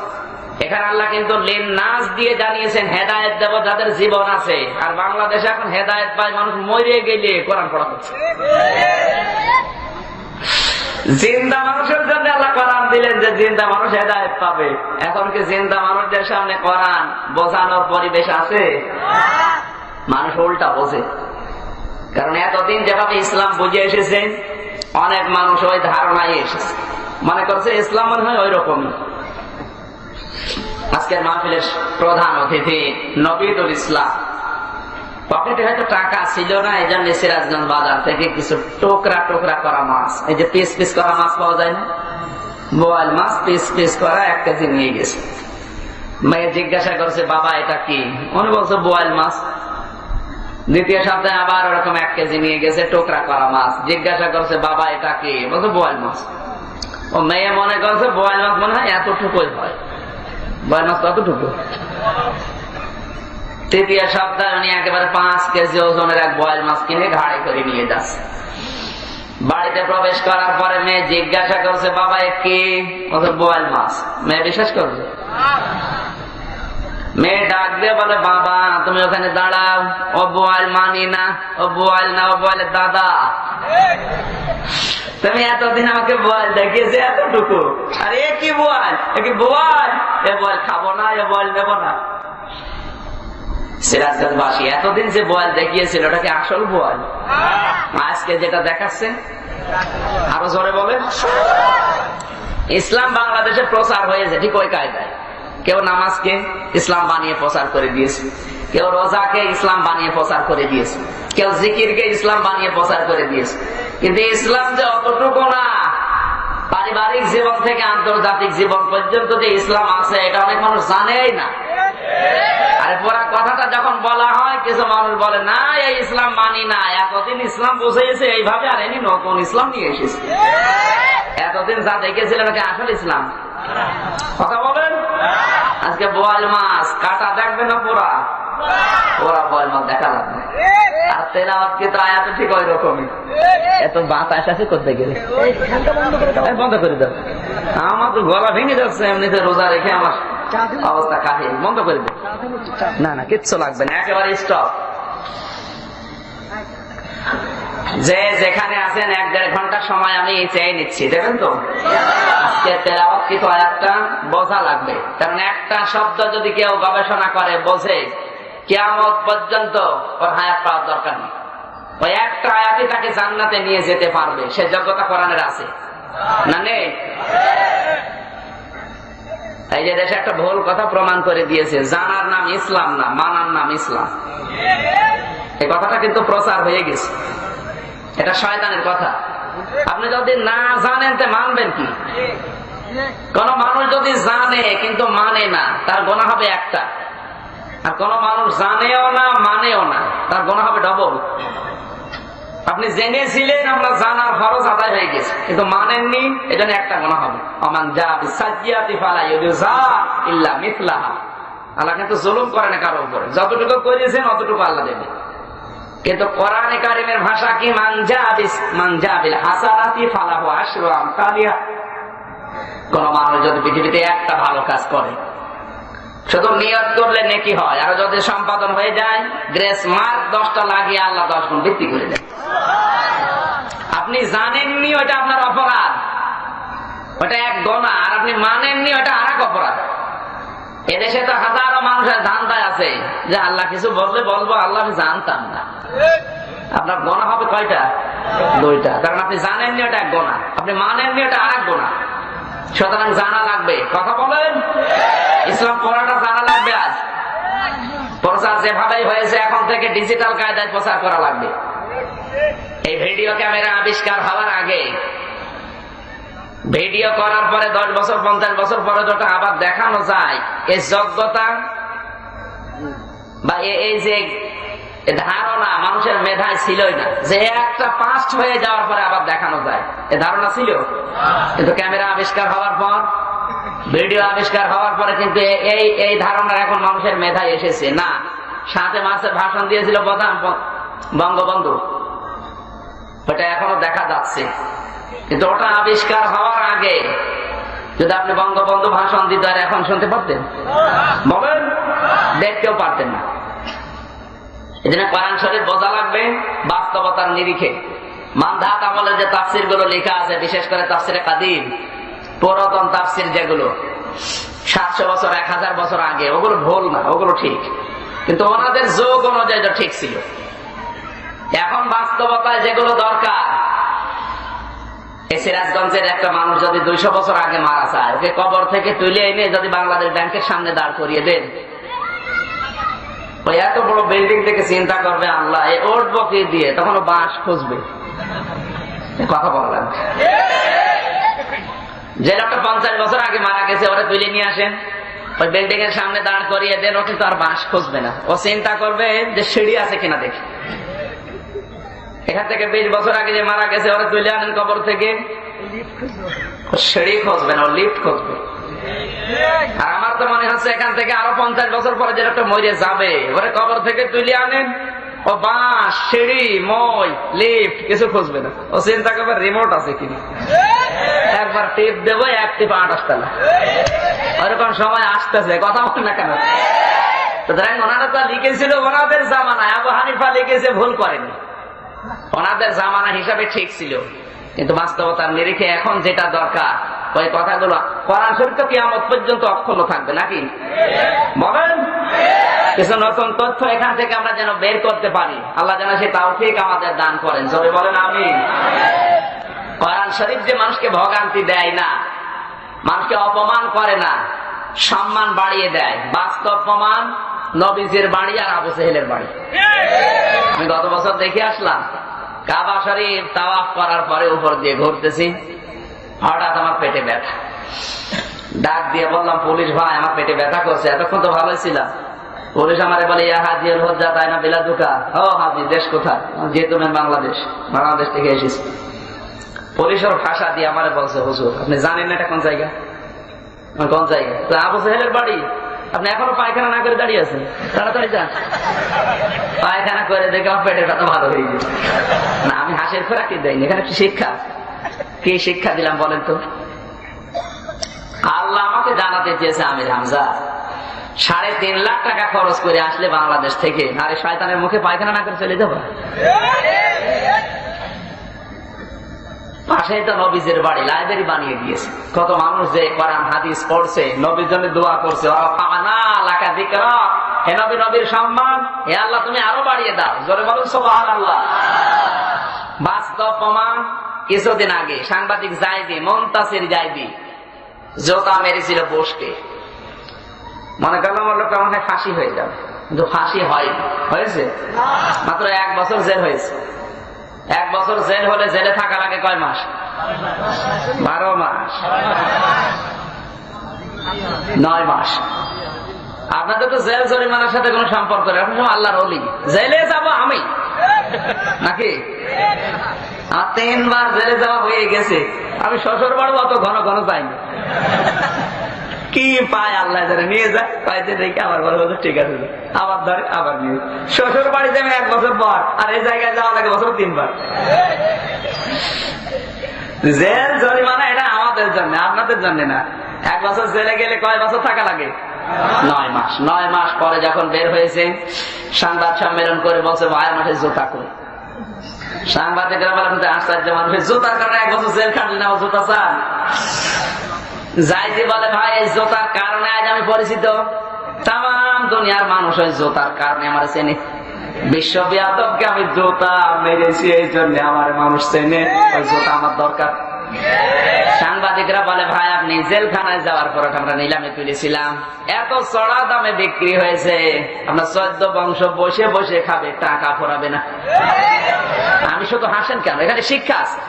এখানে আল্লাহ কিন্তু লিন্নাস দিয়ে জানিয়েছেন হেদায়েত দেব যাদের জীবন আছে। আর বাংলাদেশে এখন হেদায়েত পায় মানুষ মরে গেলে কোরআন পড়া হচ্ছে। জিন্দা মানুষের জন্য আল্লাহ কোরআন দিলেন যে জিন্দা মানুষ হেদায়েত পাবে। এখন কি জিন্দা মানুষদের সামনে কোরআন বোঝানোর পরিবেশ আছে? মানুষ উল্টা বোঝে, কারণ এতদিন যেভাবে ইসলাম বুঝে এসেছেন অনেক মানুষ ওই ধারণায় এসেছে, মনে করছে ইসলাম মনে হয় ওই রকমই। আজকের মাহফিলের প্রধান অতিথি নবীদুল ইসলাম, পকেটে হয়তো টাকা ছিল না, এই জন্য সিরাজগঞ্জ বাজার থেকে কিছু টোকরা টোকরা করা মাছ, এই যে পিস পিস করা মাছ পাওয়া যায় না, বোয়াল মাছ পিস পিস করা 1 কেজি নিয়ে গেছে। মেয়ে জিজ্ঞাসা করছে বাবা এটা কি? উনি বলছে বোয়াল মাছ। দ্বিতীয় সপ্তাহে আবার ওরকম 1 কেজি নিয়ে গেছে টোকরা করা মাছ। জিজ্ঞাসা করছে বাবা এটা কি? বলছে বোয়াল মাছ। ও মেয়ে মনে করছে বোয়াল মাছ মনে হয় এতটুকুই হয়, বোয়াল মাছ কতটুকু? তৃতীয় সপ্তাহে উনি একেবারে 5 কেজি ওজনের এক বোয়াল মাছ কিনে ঘাড়ে করে নিয়ে যাচ্ছে। বাড়িতে প্রবেশ করার পরে মেয়ে জিজ্ঞাসা করছে বাবা এ কি? বলছে বোয়াল মাছ। মেয়ে বিশ্বাস করছে? মেয়ে ডাক দিয়ে বলে বাবা তুমি ওখানে দাঁড়াও, ও বোয়াল মানি না, ও বোয়াল না, ও বোয়ালের দাদা। তুমি এতদিন আমাকে বোয়াল দেখিয়েছে এতটুকু, আর এ কি বোয়াল? এ কি বোয়াল? এ বোয়াল খাবো না, এ বোয়াল নেবো না। সিরাজগঞ্জবাসী এতদিন যে বোয়াল দেখিয়েছিল ওটা কি আসল বোয়াল? আজকে যেটা দেখাচ্ছে আরো জোরে বলে। ইসলাম বাংলাদেশে প্রচার হয়েছে ঠিক ওই কায়দায়। কেউ নামাজকে ইসলাম বানিয়ে প্রচার করে দিয়েছে, কেউ রোজাকে ইসলাম বানিয়ে প্রচার করে দিয়েছে, কেউ জিকিরকে ইসলাম বানিয়ে প্রচার করে দিয়েছে। কিন্তু ইসলাম যে অতটুকু না, পারিবারিক জীবন থেকে আন্তর্জাতিক জীবন পর্যন্ত যে ইসলাম আছে এটা অনেক মানুষ জানেই না। আরে পুরা কথাটা যখন বলা হয় কিছু মানুষ বলে না এই ইসলাম মানি না, এতদিন ইসলাম বুঝেছে এইভাবে, আর এনি নতুন ইসলাম নিয়ে এসেছে। এতদিন যা দেখেছিলেন নাকি আসল ইসলাম? কথা বলেন। আজকে বোয়াল মাছ কাটা দেখবে না, পোড়া পোড়া বোয়াল মাছ দেখা লাগবে। আর তেলাওয়াত কিন্তু আয়াত ঠিক ওই রকমই। এত বাতাস আছে করতে গেলে বন্ধ করে দাও, আমার তো গলা ভেঙে যাচ্ছে এমনিতে রোজা রেখে, আমার অবস্থা কাহিল। বন্ধ করে দেব। না না কিচ্ছু লাগবে না, একেবারে স্টপ। যে যেখানে আছেন 1-1.5 ঘন্টা সময় আমি চেয়ে নিচ্ছি, দেখেন তো আজকে তেলাওয়াত কিন্তু আয়াতটা বোঝা লাগবে, কারণ একটা শব্দ যদি কেউ গবেষণা করে বোঝে কিয়ামত পর্যন্ত ওর হায়াত পাওয়ার দরকার নেই। ওই একটা আয়াতই তাকে জান্নাতে নিয়ে যেতে পারবে, সে যোগ্যতা কোরআনের আছে না নেই? এই যে দেশে একটা ভুল কথা প্রমাণ করে দিয়েছে, জানার নাম ইসলাম না, মানার নাম ইসলাম। এই কথাটা কিন্তু প্রচার হয়ে গেছে, এটা শয়তানের কথা। আপনি যদি না জানেন তে মানবেন কি? কোন মানুষ যদি জানে কিন্তু মানে না, তার গুনাহ হবে একটা। আর কোন মানুষ জানেও না মানেও না, তার গুনাহ হবে ডবল। আপনি জেনেছিলেন আপনার জানার ফরজ আদায় হয়ে গেছে, কিন্তু মানেননি, এজন্য একটা গুনাহ হবে। ওমান জা বিসাজ্জিয়াতি ফালা ইউজা ইল্লা মিথলাহা। আল্লাহ কিন্তু জুলুম করে না কারো উপরে, যতটুকু করেছেন অতটুকু আল্লাহ দেবে। কিন্তু কোরআনে কারিমের ভাষা কি? মানজা বিল হাসানাতি ফালাহু আশরু আমসালিহা। কোন মানুষ যদি পৃথিবীতে একটা ভালো কাজ করে, শুধু নিয়ত করলে নেকি হয়, আর যদি সম্পাদন হয়ে যায় গ্রেস মার্ক 10টা লাগিয়ে আল্লাহ 10 গুণ বৃদ্ধি করে দেন। আপনি জানেননি ওটা আপনার অপরাধ, ওটা এক গুনাহ, আর আপনি মানেননি ওটা আর এক অপরাধ। এদেশে তো হাজারো মানুষের ধান্দায় আছে যে আল্লাহ কিছু বললে বলবো, আল্লাহ আমি জানতাম না। আপনার গুনাহ হবে কয়টা? 2টা। কারণ আপনি জানেননি ওটা এক গুনাহ, আপনি মানেননি ওটা আর এক গুনাহ। সুতরাং জানা লাগবে। কথা বলেন, ইসলাম পড়াটা জানা লাগবে। আজ প্রচার যেভাবেই হয়েছে এখন থেকে ডিজিটাল কায়দায় প্রচার করা লাগবে। এই ভিডিও ক্যামেরা আবিষ্কার হওয়ার আগে, ভিডিও করার পরে 10 বছর 50 বছর পরে যেটা আবার দেখানো যায়, এই যোগ্যতা বা এই যে ধারণা মানুষের মেধায় ছিলই না যে একটা পাস্ট হয়ে যাওয়ার পরে আবার দেখানো যায়, এ ধারণা ছিল। কিন্তু ক্যামেরা আবিষ্কার হওয়ার পর, ভিডিও আবিষ্কার হওয়ার পরে কিন্তু এই ধারণা এখন মানুষের মেধায় এসেছে। না, 7 মাসের ভাষণ দিয়েছিল প্রধান বঙ্গবন্ধু, ওটা এখনো দেখা যাচ্ছে। কিন্তু ওটা আবিষ্কার হওয়ার আগে যদি আপনি বঙ্গবন্ধু ভাষণ দিতে আর এখন শুনতে পারতেন? বলেন, দেখতেও পারতেন না। এই জন্য কোরআন শরীফ বোঝা লাগবে বাস্তবতার নিরিখে। মানধাত আমলের যে তাফসির গুলো লেখা আছে, বিশেষ করে তাফসিরে কাদিম, পুরাতন তাফসির যেগুলো 700 বছর 1000 বছর আগে, ওগুলো ভুল না, ওগুলো ঠিক। কিন্তু ওনাদের যোগ অনুযায়ী ঠিক ছিল। এখন বাস্তবতায় যেগুলো দরকার, এই সিরাজগঞ্জের একটা মানুষ যদি 200 বছর আগে মারা যায়, ওকে কবর থেকে তুলে এনে যদি বাংলাদেশ ব্যাংকের সামনে দাঁড় করিয়ে দেন, ওই এত বড় বিল্ডিং থেকে চিন্তা করবে আল্লাহ এ উঠবো কি দিয়ে, তখন ও বাঁশ খুঁজবে। কথা বললাম, যে লোকটা 50 বছর আগে মারা গেছে ওরা তুলে নিয়ে আসেন, ওই বিল্ডিং এর সামনে দাঁড় করিয়ে দেন, ও কিন্তু আর বাঁশ খুঁজবে না, ও চিন্তা করবে যে সিঁড়ি আছে কিনা দেখি। এখান থেকে 20 বছর আগে যে মারা গেছে ওরা তুলে আনেন কবর থেকে, সিঁড়ি খুঁজবে না, ও লিফট খুঁজবে। আর আমার তো মনে হচ্ছে এখান থেকে আরো 50 বছর পরে যে লোকটা মরে যাবে, ওরা কবর থেকে তুলে আনেন, ও বাঁশ, সিঁড়ি, মই, লিফট কিছু খুঁজবে না, ও চিন্তা করবে রিমোট আছে কিনা, একবার টিপ দেবো, 1 টিপ 28 তলা। ওরকম সময় আসতেছে, কথা বল না কেন? সুতরাং ওনারা তো লিখেছিল ওনাদের জামানায়, আবু হানিফা লিখেছে, ভুল করেনি, ওনাদের জামানা হিসাবে ঠিক ছিল। কিন্তু বাস্তবতার নিরিখে এখন যেটা দরকার, ওই কথাগুলো কোরআন শরীফ তো কিয়ামত পর্যন্ত অক্ষুণ্ণ থাকবে নাকি? বলেন, কিছু নতুন তথ্য এখান থেকে আমরা যেন বের করতে পারি, আল্লাহ যেন সে তাওফিক আমাদের দান করেন। জোরে বলেন আমিন। কোরআন শরীফ যে মানুষকে ভোগান্তি দেয় না, মানুষকে অপমান করে না, সম্মান বাড়িয়ে দেয়, বাস্তব প্রমাণ নবীজির বাড়ি আর আবু সেহেলের বাড়ি। আমি গত বছর দেখে আসলাম, কাবা শরীফ তাওয়াফ করার পরে উপর দিয়ে ঘুরতেছি, হঠাৎ আমার পেটে ব্যথা। ডাক দিয়ে বললাম, পুলিশ ভাই আমার পেটে ব্যথা করছে। এতক্ষণ তো ভালোই ছিলাম। পুলিশ আমারে বলে, ইয়া হাজির হজ্জা তাই না বেলা দুকা। ও হাজি, দেশ কোথায়? যেহেতু আমি বাংলাদেশ থেকে এসেছি। পুলিশের ভাষা দিয়ে আমারে বলছে, হুজুর আপনি জানেন না এটা কোন জায়গা? কোন জায়গা? তো আবু সেহেলের বাড়ি। আপনি এখনো পায়খানা না করে দাঁড়িয়ে আছেন, তাড়াতাড়ি যান। পায়খানা করে দেখে আমার পেটের ব্যথা ভালো হয়ে গেছে। না, আমি হাসির খোরাকি দেয়নি, এখানে একটু শিক্ষা। কি শিক্ষা দিলাম বলেন তো? আল্লাহ আমাকে জানাতে চেয়েছে, আমির হামজা 3.5 লাখ টাকা খরচ করে আসলে বাংলাদেশ থেকে, আরে শয়তানের মুখে পায়খানা না করে চলে যাবো? পাশেই তো নবীজের বাড়ি, লাইব্রেরি বানিয়ে দিয়েছে। কত মানুষ যে কোরআন হাদিস পড়ছে, নবীর জন্য দোয়া করছে। হে নবী, নবীর সম্মান হে আল্লাহ তুমি আরো বাড়িয়ে দাও। জোরে বলুন সুবহানাল্লাহ। বাস্তব প্রমাণ, কিছুদিন আগে সাংবাদিক জাইদি, মুনতাসির জাইদি জোতা মেরেছিল বসকে। মনে করলাম ওর লোকটা মনে হয় ফাঁসি হয়ে যাবে, কিন্তু ফাঁসি হয়েছে মাত্র 1 বছর জেল হয়েছে। 1 বছর জেল হলে জেলে থাকা লাগে কয় মাস? 12 মাস, 9 মাস। আপনাদের তো জেল জরিমানার সাথে কোন সম্পর্ক নেই, আপনি আল্লাহর ওলি। জেলে যাব আমি নাকি? আমার 3 বার জেলে যাওয়া হয়ে গেছে। আমি শ্বশুর বাড়ি অত ঘন ঘন যাইনি। কি পায় আল্লাহ ধরে নিয়ে যায়, পাইতে দেখে আবার বলে ঠিক আছে, আবার ধরে আবার নিয়ে। শ্বশুর বাড়ি যাবে 1 বছর পর, আর এই জায়গায় যাওয়া লাগে বছর 3 বার। জেল জরিমানা এটা আমাদের জন্য, আপনাদের জন্য না। 1 বছর জেলে গেলে কয় বছর থাকা লাগে? 9 মাস। 9 মাস পরে যখন বের হয়েছে, সংবাদ সম্মেলন করে বলছে ভাইয়ের মাঠে জুতা করে। সাংবাদিকরা বলেন আশ্চর্য মানুষ, জুতার কারণে 1 বছর জেল খাটলি না, জুতা চান? যাইতে বলে ভাই এই জুতার কারণে আজ আমি পরিচিত, তাম দুনিয়ার মানুষ ওই জুতার কারণে আমার চেনে। বিশ্বব্যাপককে আমি জুতা মেরেছি, এই জন্য আমার মানুষ চেনে, ওই জুতা আমার দরকার। সাংবাদিকরা বলে ভাই আপনি জেলখানায় যাওয়ার পর আমরা নিলামে তুলেছিলাম, এত চড়া দামে বিক্রি হয়েছে, আপনার 14 বংশ বসে বসে খাবে, টাকা ফোরাবে না। আমি শুধু হাসেন কেন, এখানে শিক্ষা আছে।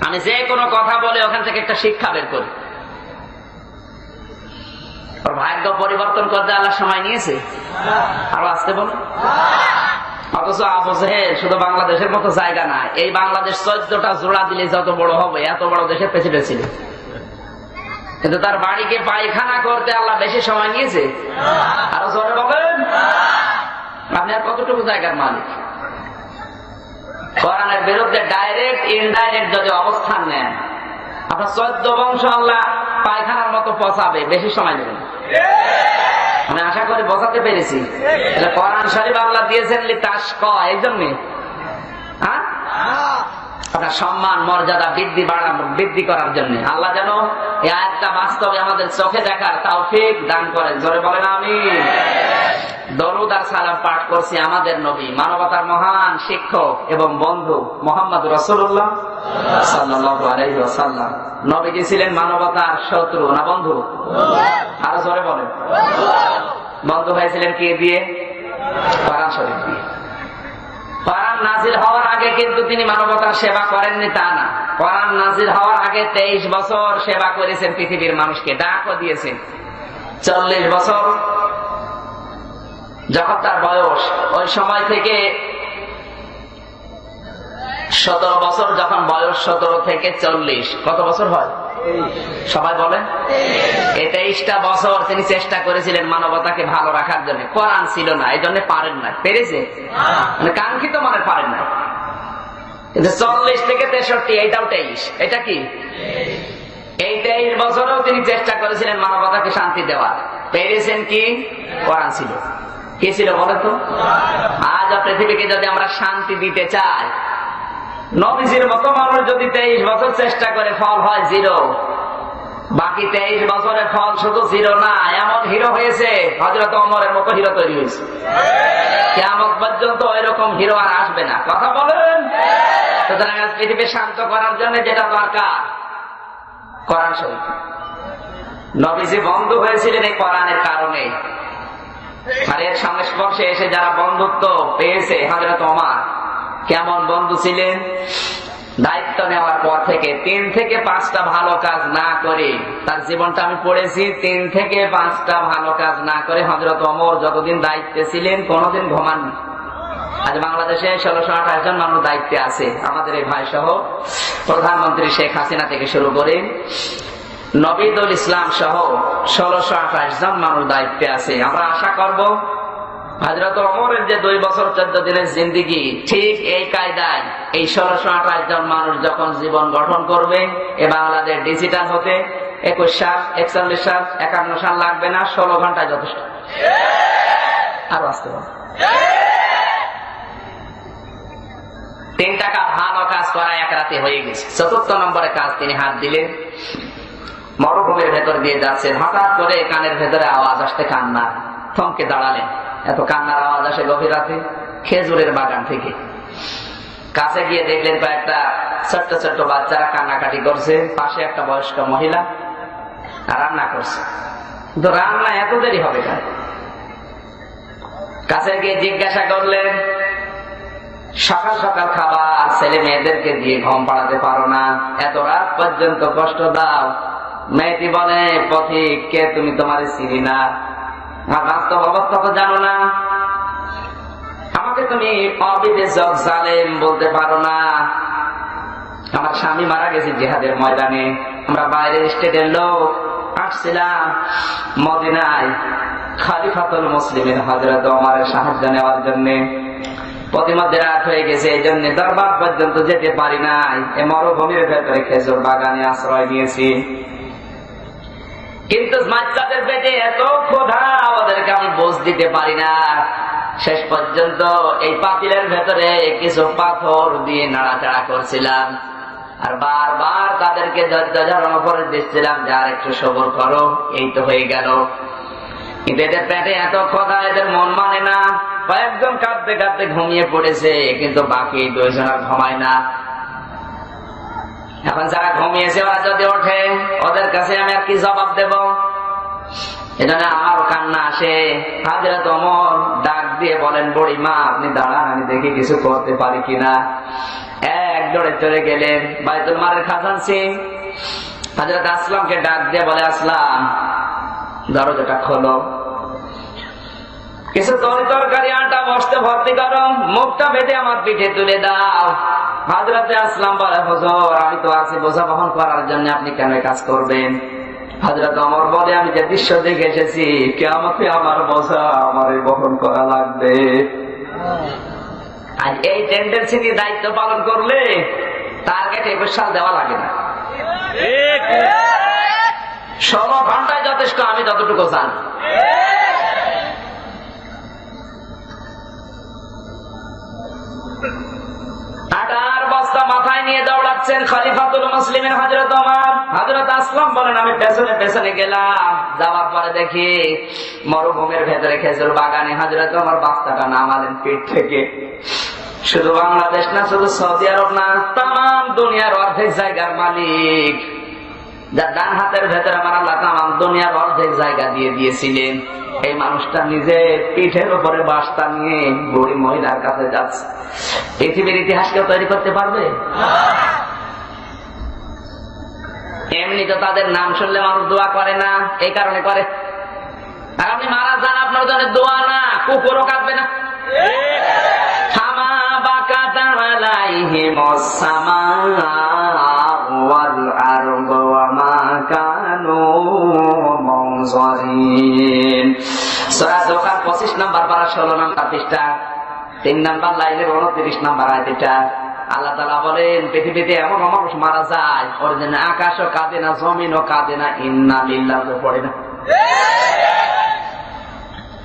আমি যে কোনো কথা বলে ওখান থেকে একটা শিক্ষা বের করি। ভাগ্য পরিবর্তন করতে আল্লাহ সময় নিয়েছে, আরো আসতে বলুন। অথচ আবু জেহেল শুধু বাংলাদেশের মতো জায়গা না, এই বাংলাদেশ 14টা জোড়া দিলে যত বড় হবে, এত বড় দেশের প্রেসিডেন্ট ছিল, কিন্তু তার বাড়িকে পায়খানা করতে আল্লাহ বেশি সময় নিয়েছে। আরো জোরে বলেন, আপনি আর কতটুকু জায়গার মালিক? কোরআনের বিরুদ্ধে ডাইরেক্ট ইনডাইরেক্ট যদি অবস্থান নেন, আপনার 14 বংশ আল্লাহ পায়খানার মতো পচাবে, বেশি সময় নেবেন। আমি আশা করি বোঝাতে পেরেছি। কোরআন শরীফ আল্লাহ দিয়েছেন এই জন্যে আপনার সম্মান মর্যাদা বৃদ্ধি করার জন্য। আল্লাহ যেন এই আয়াতটা বাস্তবে আমাদের চোখে দেখার তৌফিক দান করেন। জোরে বলেন আমিন। দরুদ আর সালাম পাঠ করছি আমাদের নবী, মানবতার মহান শিক্ষক এবং বন্ধু মুহাম্মদ রাসূলুল্লাহ সাল্লাল্লাহু আলাইহি ওয়াসাল্লাম। নবীজি ছিলেন মানবতার শত্রু না বন্ধু? আরো জোরে বলেন। বন্ধু হয়েছিলেন কি দিয়ে? কোরআন শরীফ দিয়ে। কোরআন নাজিল হওয়ার আগে কিন্তু তিনি মানবতার সেবা করেননি তা না। কোরআন নাজিল হওয়ার আগে 23 বছর সেবা করেছেন পৃথিবীর মানুষকে, ডাকও দিয়েছেন। 40 বছর যখন তার বয়স, ওই সময় থেকে 17 বছর যখন বয়স, 17 থেকে 40 কত বছর হয়? সবাই বলেন। এই 23টা বছর তিনি চেষ্টা করেছিলেন মানবতাকে ভালো রাখার জন্য। কোরআন ছিল না, এই জন্য পারেন না। পেরেছে? মানে কাঙ্ক্ষিত মানে পারেন না। কিন্তু 40 থেকে 63, এইটাও 23, এটা কি? এই 23 বছরেও তিনি চেষ্টা করেছিলেন মানবতাকে শান্তি দেওয়ার। পেরেছেন কি? কোরআন ছিল। কি ছিল বলেন তো? আজ পৃথিবীকে যদি আমরা শান্তি দিতে চাই, নবীজির মতো মানুষ যদি 23 বছর চেষ্টা করে ফল হয় 0, বাকি 23 বছরের ফল শুধু 0 না, এমন হিরো হয়েছে হযরত ওমরের মতো হিরো তৈরি হয়েছে। কিয়ামত পর্যন্ত ওই রকম হিরো আর আসবে না। কথা বলেন। সুতরাং আজ পৃথিবী শান্ত করার জন্য যেটা দরকার, কোরআন শরীফ। নবীজি বন্ধু হয়েছিলেন এই কোরআনের কারণে। আর এর সংস্পর্শে এসে যারা বন্ধুত্ব পেয়েছে, হযরত ওমর কেমন বন্ধু ছিলেন? দায়িত্ব নেওয়ার পর থেকে 3 থেকে 5টা ভালো কাজ না করে, তার জীবনটা আমি পড়েছি, 3 থেকে 5টা ভালো কাজ না করে হযরত ওমর যতদিন দায়িত্বে ছিলেন কোনদিন ঘুমাননি। আজ বাংলাদেশে 1628 জন মানুষ দায়িত্বে আছে, আমাদের এই ভাই সহ, প্রধানমন্ত্রী শেখ হাসিনা থেকে শুরু করে নবীদুল ইসলাম সহ 1628 জন মানুষ দায়িত্বে আছে। আমরা আশা করব হযরত ওমরের যে 2 বছর 14 দিনের জিন্দেগি, ঠিক এই কায়দায় এই 1628 জন মানুষ যখন জীবন গঠন করবে, এ বাংলাদেশ ডিজিটাল হতে 21 সাল, 41 সাল, 51 সাল লাগবে না, 16 ঘন্টায় যথেষ্ট। আরো আসতে পারে 3 টাকা ভালো কাজ করা 1 রাতে হয়ে গেছে। 4র্থ নম্বরে কাজ তিনি হাত দিলেন। মরুভূমির ভেতর দিয়ে যাচ্ছেন, হঠাৎ করে কানের ভেতরে আওয়াজ আসতে, কান্না। থমকে দাঁড়ালেন। এত কান্নার আওয়াজ আসে গভীর রাতে খেজুরের বাগান থেকে। কাছে গিয়ে দেখলেন কয়েকটা ছোট্ট ছোট্ট বাচ্চারা কান্নাকাটি করছে, পাশে একটা বয়স্ক মহিলা রান্না করছে। কিন্তু রান্না এত দেরি হবে কেন? কাছে গিয়ে জিজ্ঞাসা করলেন, সকাল সকাল খাবার ছেলে মেয়েদেরকে দিয়ে ঘুম পাড়াতে পারো না, এত রাত পর্যন্ত কষ্ট দাও? মেয়েটি বলে, পথিক কে তুমি? তোমার চিনি না, আমার বাস্তব অবস্থা তো জানো না, আমাকে তুমি অবিবেচক জালেম বলতে পারো না। আমার স্বামী মারা গেছে জিহাদের ময়দানে, আমরা বাইরের স্টেটের লোক আসছিলাম মদিনায় খলিফাতুল মুসলিমিন হযরত ওমরের সাহায্য নেওয়ার জন্য। প্রতিমধ্যে রাত হয়ে গেছে, এই জন্য দরবার পর্যন্ত যেতে পারি নাই, এই মরুভূমির ভেতরে খেজুর বাগানে আশ্রয় নিয়েছি। কিন্তু বাচ্চাদের পেটে এত ক্ষুধা, ওদেরকে আমি বোঝ দিতে পারি না। শেষ পর্যন্ত এই পাতিলের ভেতরে কিছু পাথর দিয়ে নাড়াচাড়া করছিলাম, আর বারবার তাদেরকে ধৈর্য ধারণ করে দিচ্ছিলাম যে আর একটু সবর করো, এই তো হয়ে গেল। কিন্তু এদের পেটে এত ক্ষুধা, এদের মন মানে না। কয়েকজন কাঁদতে কাঁদতে ঘুমিয়ে পড়েছে, কিন্তু বাকি দুইজন আর ঘুমায় না। এখন যারা ঘুমিয়েছে ওরা যদি ওঠে, ওদের কাছে আমি আর কি জবাব দেব? এজন্য আমারও কান্না আসে। হযরত ওমর ডাক দিয়ে বলেন, বুড়িমা আপনি দাঁড়ান, আমি দেখি কিছু করতে পারি কিনা। এক দৌড়ে চলে গেলেন বাইতুল মালের খাজানচি হযরত আসলামকে ডাক দিয়ে বলে, আসলাম দরজাটা খোলো, কিছু তরকারি আটা বস্তে ভর্তি করো, মুখটা বেঁধে আমার পিঠে তুলে দাও। হযরতে আসলাম বলে, হুজুর আমি তো আছি বোঝা বহন করার জন্য, আপনি কেন কাজ করবেন? হযরত ওমর বলে, আমি যে দৃশ্য দেখে এসেছি, কিয়ামতে আমার বোঝা আমারই বহন করা লাগবে। আর এই টেন্ডেন্সি নিয়ে দায়িত্ব পালন করলে টার্গেট 21 সাল দেওয়া লাগে না। 16 ঘন্টায় যথেষ্ট, আমি যতটুকু জানি। আটার বস্তা মাথায় নিয়ে দৌড়াচ্ছেন খলিফাতুল মুসলিমিন হযরত ওমর। হযরত আসলাম বলেন, আমি পেছনে পেছনে গেলাম, যাওয়ার পরে দেখি মরুভূমির ভেতরে খেজুর বাগানে হযরত ওমর বস্তাটা নামালেন পিঠ থেকে। শুধু বাংলাদেশ না, শুধু সৌদি আরব না, তাম দুনিয়ার অর্ধেক জায়গার মালিক, যার ডান হাতের ভেতরে আমার আল্লাহ তাম দুনিয়ার অর্ধেক জায়গা দিয়ে দিয়েছিলেন, এই মানুষটা নিজে পিঠের উপরে বাস্তা নিয়ে বুড়ি মহিলার কাছে যাচ্ছে। পৃথিবীর ইতিহাস কেউ তৈরি করতে পারবে? এমনি তো তাদের নাম শুনলে মানুষ দোয়া করে না, এই কারণে করে। আর আপনি মারা যান, আপনার জন্য দোয়া না, কুকুরও কাঁদবে না। সূরা যুকার 25 নম্বর পারা 16 নম্বর পৃষ্ঠা 3 নম্বর লাইনের 29 নম্বর আয়াত। এটা আল্লাহ তাআলা বলেন, পৃথিবীতে এমন মানুষ মারা যায় ওর জন্য আকাশও কাঁদে না, জমিনও কাঁদে না, ইন্না লিল্লাহি পড়ে না।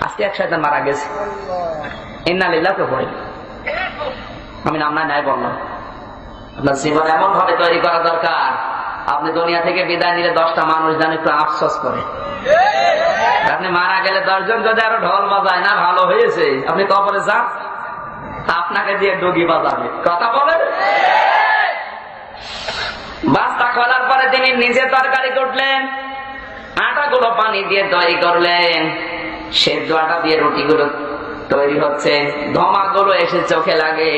আজকে এক শয়তান মারা গেছে, ইন্না লিল্লাহি পড়ে না। আমি নাম নাই বললাম। আপনার জীবন এমন ভাবে তৈরি করা দরকার, আপনি দুনিয়া থেকে বিদায় নিলে 10টা মানুষ যেন একটু আফসোস করে। আপনি মারা গেলে 10 জন যদি আরো ঢোল বাজায় না, ভালো হয়েছে, আপনি কবরে যান, আপনাকে দিয়ে ডুগি বাজাবে। কথা বলেন। বাস্তা খোলার পরে তিনি নিজে তরকারি করলেন, আটাগুলো পানি দিয়ে তৈরি করলেন, সেদ্ধ আটা দিয়ে রুটিগুলো তৈরি হচ্ছে, ধোঁয়াগুলো এসে চোখে লাগে।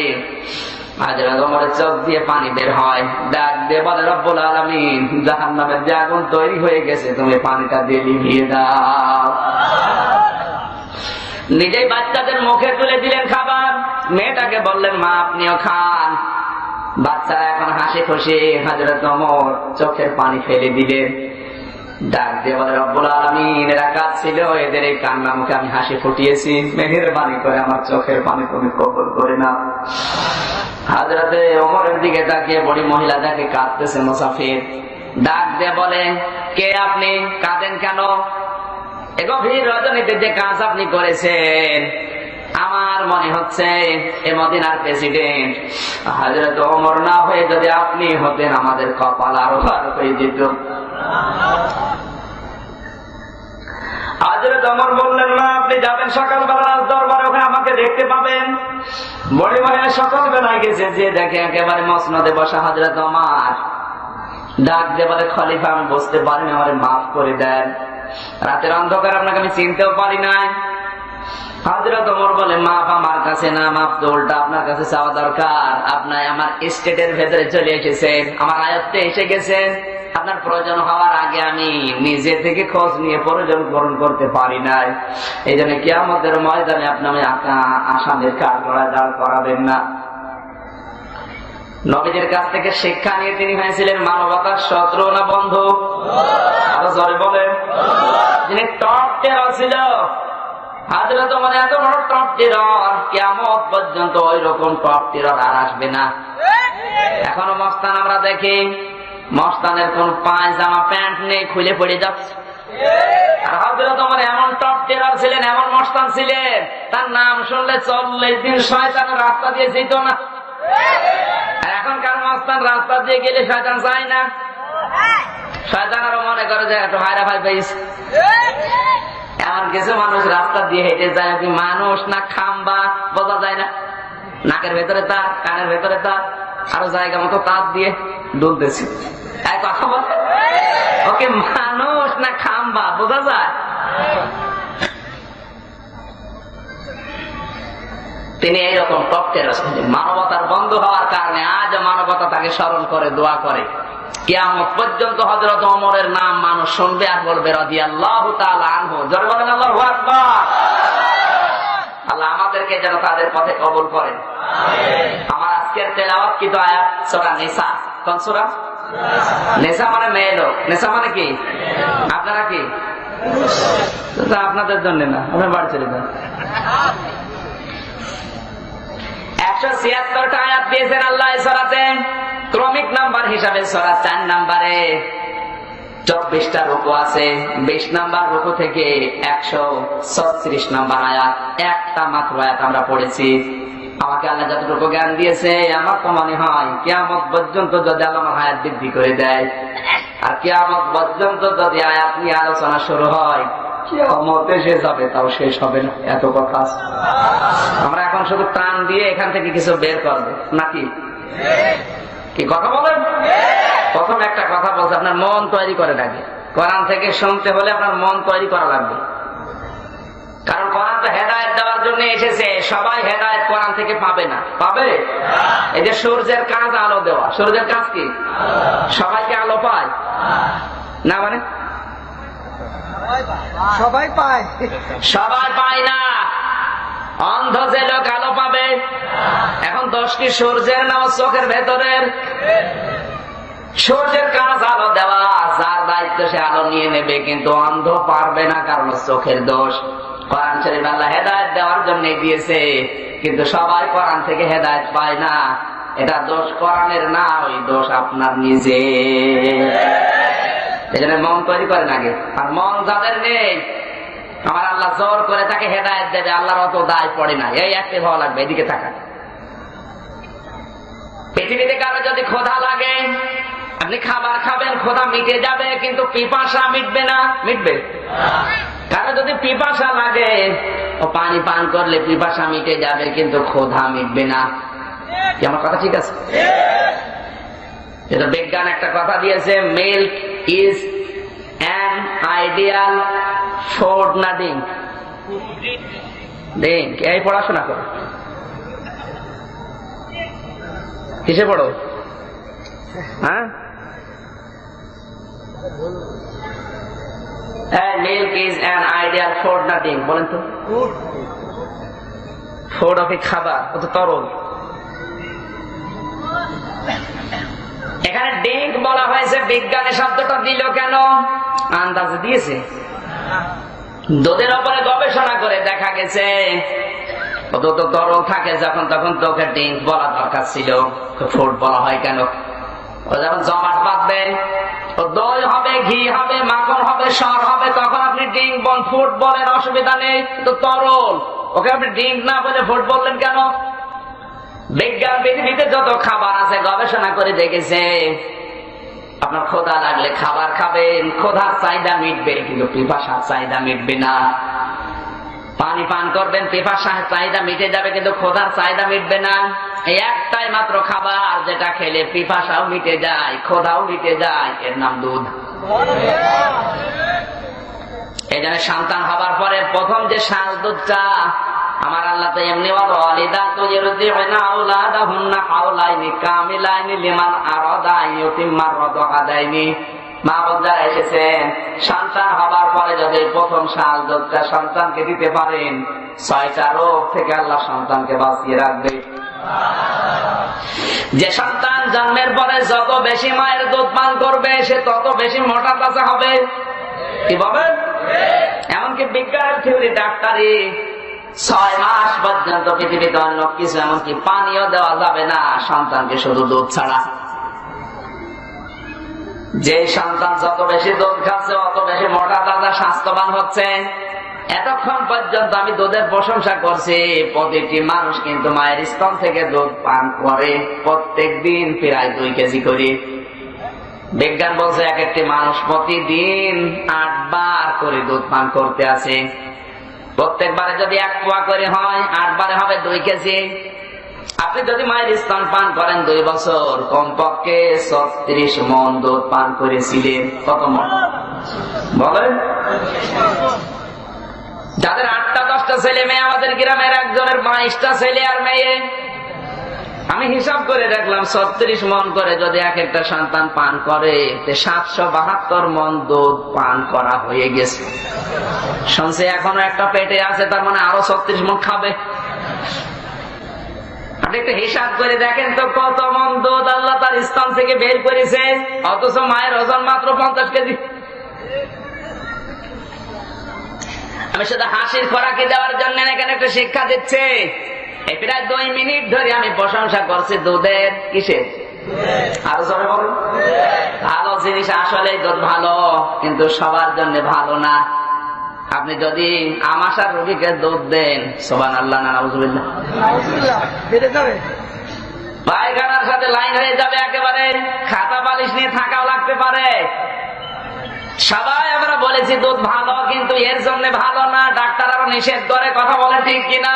হযরত ওমরের চোখ দিয়ে পানি বের হয়, ডাক দিয়ে বলে, রব্বুল আলামিন জাহান্নামের যে আগুন তৈরি হয়ে গেছে, তুমি পানিটা দিয়ে নিভিয়ে দাও। নিজেই বাচ্চাদের মুখে তুলে দিলেন খাবার, মেয়েটাকে বললেন, মা আপনিও খান। বাচ্চারা এখন হাসি খুশি, হযরত ওমর চোখের পানি ফেলে দিলেন, ডাক দিয়ে বলে, রব্বুল আলামিন এরা কাঁদছিল, এদের এই কান্না মুখে আমি হাসি ফুটিয়েছি, মেহেরবানি করে আমার চোখের পানি তুমি কবুল করে নাও। হযরতে ওমরের দিকে তাকিয়ে বড়ি মহিলা তাকে কাঁদতেছে মুসাফির, ডাক দিয়ে বলে, কে আপনি, কাঁদেন কেন? এ গভীর রজনীতে যে কাজ আপনি করেছেন, আমার মনে হচ্ছে এ মদিনার প্রেসিডেন্ট হযরত ওমর না হয়ে যদি আপনি হতেন, আমাদের কপাল আরো ভালো হয়ে যেত। হযরত ওমর বললেন, না আপনি যাবেন সকালবেলা রাজ দরবারে, ওখানে আমাকে দেখতে পাবেন। বড়ি মহিলা সকালবেলায় গেছে, যে দেখে একেবারে মসনদে বসা হযরত ওমর, ডাক দিয়ে বলে, খলিফা আমি বুঝতে পারিনি, আমারে মাফ করে দেন, রাতের অন্ধকার আপনাকে আমি চিনতেও পারি নাই। হযরত ওমর বলে, মাফ আমার কাছে না, মাফ তো উল্টা আপনার কাছে চাওয়া দরকার। আপনি আমার স্টেটের ভেতরে চলে এসেছেন, আমার আয়ত্তে এসে গেছেন, আপনার প্রয়োজন হওয়ার আগে আমি নিজে থেকে খোঁজ নিয়ে প্রয়োজন পূরণ করতে পারি নাই। এই জন্য কিয়ামতের ময়দানে আপনি আমি আসামের কাঠগড়ায় দাঁড় করাবেন না। নবীদের কাছ থেকে শিক্ষা নিয়ে তিনি হয়েছিলেন মানবতার শত্রু না বন্ধু? আরো জোরে বলেন। যিনি টপ টেরর ছিল, হযরত ওমর এত বড় টপ টেরর, কিয়ামত পর্যন্ত ওই রকম টপ টেরর আর আসবে না। এখনো মস্তান আমরা দেখি, মস্তানের কোন পায়জামা প্যান্ট নেই, খুলে পড়ে যাচ্ছে। আর হযরত ওমর এমন টপ টেরার ছিলেন, এমন মস্তান ছিলেন, তার নাম শুনলে 40 দিন শয়তানের রাস্তা দিয়ে যেত না। আর এখনকার মস্তান রাস্তা দিয়ে গেলে শয়তান যায় না, শয়তান আরো মনে করে যে একটু হায়রা ভাই পেয়েছে। এমন কিছু মানুষ রাস্তা দিয়ে হেঁটে যায়, কি মানুষ না খাম্বা বোঝা যায় না, নাকের ভেতরে তার, কানের ভেতরে তার, আরো জায়গা মতো তার দিয়ে দুলতেছে। কথা বল, ওকে মানুষ না খাম্বা বোঝা যায়? তিনি এইরকম টপকে রয়েছেন। মানবতার বন্ধ হওয়ার কারণে আজ মানবতা তাকে স্মরণ করে, দোয়া করে। কিয়ামত পর্যন্ত হযরত ওমরের নাম মানুষ শুনবে আর বলবে রাদিয়াল্লাহু তাআলা আনহু। জোরে বলেন আল্লাহু আকবার। আল্লাহ আমাদেরকে যেন তাদের পথে কবুল করেন। আমার আজকের তেলাওয়াতকৃত আয়াত সূরা নিসা। কোন সূরা? নিসা মানে মেয়ে লোক। নিসা মানে কি? আপনারা কি? আপনাদের জন্য না, আপনার বাড়ি চলে যান। 176টা আয়াত দিয়েছেন আল্লাহ এই সূরাতে। ক্রমিক নাম্বার হিসাবে সূরা 4 নম্বরে 24টা রুকু আছে। 20 নাম্বার রুকু থেকে 136 নাম্বার আয়াত, একটা মাত্র আয়াত আমরা পড়েছি। আমাকে আল্লাহ যতটুকু জ্ঞান দিয়েছে, আমার তো মনে হয় কিয়ামত পর্যন্ত যদি আল্লাহ আমার আয়াত বৃদ্ধি করে দেয়, আর কিয়ামত পর্যন্ত যদি আয়াত নিয়ে আলোচনা শুরু হয়, কিয়ামত এসে যাবে তাও শেষ হবে না, এত কথা আছে। আমরা এখন শুধু টান দিয়ে এখান থেকে কিছু বের করবো নাকি? কি কথা বলেন? প্রথম একটা কথা বলছে, আপনার মন তৈরি করে লাগে। কোরআন থেকে শুনতে হলে আপনার মন তৈরি করা লাগবে, কারণ কোরআন তো হেদায়েত দেওয়ার জন্য এসেছে। সবাই হেদায়েত কোরআন থেকে পাবে না, পাবে? এই যে সূর্যের কাজ আলো দেওয়া, সূর্যের কাজ কি? সবাইকে আলো পায় না? মানে সবাই পায়, সবাই পায় না। অন্ধ যে লোক আলো পাবে। এখন দোষ কি সূর্যের না চোখের ভেতরের? সূর্যের কাজ আলো দেওয়া, যার দায়িত্ব সে আলো নিয়ে নেবে, কিন্তু অন্ধ পারবে না, কারণ চোখের দোষ। কোরআন শরীফ আল্লাহ হেদায়েত দেওয়ার জন্য দিয়েছে, কিন্তু সবাই কোরআন থেকে হেদায়েত পায় না। এটা দোষ কোরআনের না, ওই দোষ আপনার নিজে। এই জন্য মন তৈরি করেন আগে। আর মন যাদের নেই, আমার আল্লাহ জোর করে তাকে হেদায়েত দেবে, আল্লাহর অত দায় পড়ে না। এই অ্যাক্টিভ হওয়া লাগবে, এদিকে থাকা। পৃথিবীতে কারো যদি ক্ষুধা লাগে, আপনি খাবার খাবেন, ক্ষুধা মিটে যাবে, কিন্তু পিপাসা মিটবে না। মিটবে? কারো যদি পিপাসা লাগে, ও পানি পান করলে পিপাসা মিটে যাবে, কিন্তু ক্ষুধা মিটবে না। কি আমার কথা ঠিক আছে? এটা বিজ্ঞান একটা কথা দিয়েছে, milk is an ideal food না ড্রিঙ্ক? ড্রিঙ্ক। এই পড়াশোনা করো, কিসে পড়ো? হ্যাঁ, milk is an ideal food না ড্রিঙ্ক? বলেন তো। ফুড অফ খাবার, ও তো তরল। এখানে ড্রিঙ্ক বলা হয়েছে, বিজ্ঞানের শব্দটা দিল কেন? আন্দাজে দিয়েছে। দুধের উপরে গবেষণা করে দেখা গেছে তো তরল থাকে যখন, তখন তোকে ড্রিঙ্ক বলা দরকার ছিল, ফুড বলা হয় কেন? ও যখন জমাট বাঁধবে, দই হবে, ঘি হবে, মাখন হবে, সর হবে, তখন আপনি ড্রিঙ্ক বল, ফুড বলেন, অসুবিধা নেই। তো তরল, ওকে আপনি ড্রিঙ্ক না বলে ফুড বললেন কেন? বিজ্ঞান পৃথিবীতে যত খাবার আছে গবেষণা করে দেখেছে, আপনার ক্ষুধা লাগলে খাবার খাবেন, ক্ষুধার চাহিদা মিটবে, কিন্তু পিপাসার চাহিদা মিটবে না। পানি পান করবেন, পিপাসার চাহিদা মিটে যাবে, কিন্তু ক্ষুধার চাহিদা মিটবে না। এই একটাই মাত্র খাবার যেটা খেলে পিপাসাও মিটে যায়, ক্ষুধাও মিটে যায়, এর নাম দুধ। এই জন্য সন্তান হবার পরে প্রথম যে শাল দুধটা, আমার আল্লাহ তো এমনি মা বোনরা এসেছেন, সন্তান হবার পরে যদি প্রথম শাল দুধটা সন্তানকে দিতে পারেন, 6টা রোগ থেকে আল্লাহ সন্তানকে বাঁচিয়ে রাখবে। যে সন্তান জন্মের পরে যত বেশি মায়ের দুধ পান করবে, সে তত বেশি মোটা তাজা হবে। কি বলেন? এমনকি বিজ্ঞানের থিওরি, ডাক্তারি, 6 মাস পর্যন্ত পৃথিবীতে অন্য কিছু এমনকি পানিও দেওয়া যাবে না সন্তানকে, শুধু দুধ ছাড়া। যে সন্তান যত বেশি দুধ খাচ্ছে অত বেশি মোটা তাজা স্বাস্থ্যবান হচ্ছে। এতক্ষণ পর্যন্ত আমি দুধের প্রশংসা করছি, প্রতিটি মানুষ কিন্তু মায়ের স্তন থেকে দুধ পান করে প্রত্যেক দিন প্রায় 2 কেজি করে। বিজ্ঞান বলছে এক একটি মানুষ প্রতিদিন 8 বার করে দুধ পান করতে আছে। প্রত্যেকবারে যদি 1 পোয়া করে হয়, 8 বারে হবে 2 কেজি। আপনি যদি মায়ের স্তন পান করেন 2 বছর, কমপক্ষে 36 মণ দুধ পান করেছিলেন। কত মণ বলেন? যাদের 8টা 10টা ছেলে মেয়ে, আমাদের গ্রামের একজনের 22টা ছেলে আর মেয়ে, আমি হিসাব করে দেখলাম 36 মণ করে যদি এক একটা সন্তান পান করে, 772 মণ দুধ পান করা হয়ে গেছে। শুনছি এখনো একটা পেটে আছে, তার মানে আরো 36 মণ খাবে। আপনি একটু হিসাব করে দেখেন তো কত মণ দুধ আল্লাহ তার স্তন থেকে বের করেছে, অথচ মায়ের ওজন মাত্র 50 কেজি। আমি শুধু হাসির খোরাকি দেওয়ার জন্য এখানে একটা শিক্ষা দিচ্ছে। এই প্রায় 2 মিনিট ধরে আমি প্রশংসা করছি দুধের। কিসের? আরো জোরে বলুন। ভালো জিনিস, আসলে দুধ ভালো, কিন্তু সবার জন্য ভালো না। আপনি যদি আমাশার রোগীকে দুধ দেন, সুবহানাল্লাহ না নাউজুবিল্লাহ, পায়খানার সাথে লাইন হয়ে যাবে একেবারে, খাতা বালিশ নিয়ে থাকাও লাগতে পারে। সবাই আমরা বলেছি দুধ ভালো, কিন্তু এর জন্য ভালো না। ডাক্তার আরো নিষেধ করে, কথা বলে ঠিক কিনা?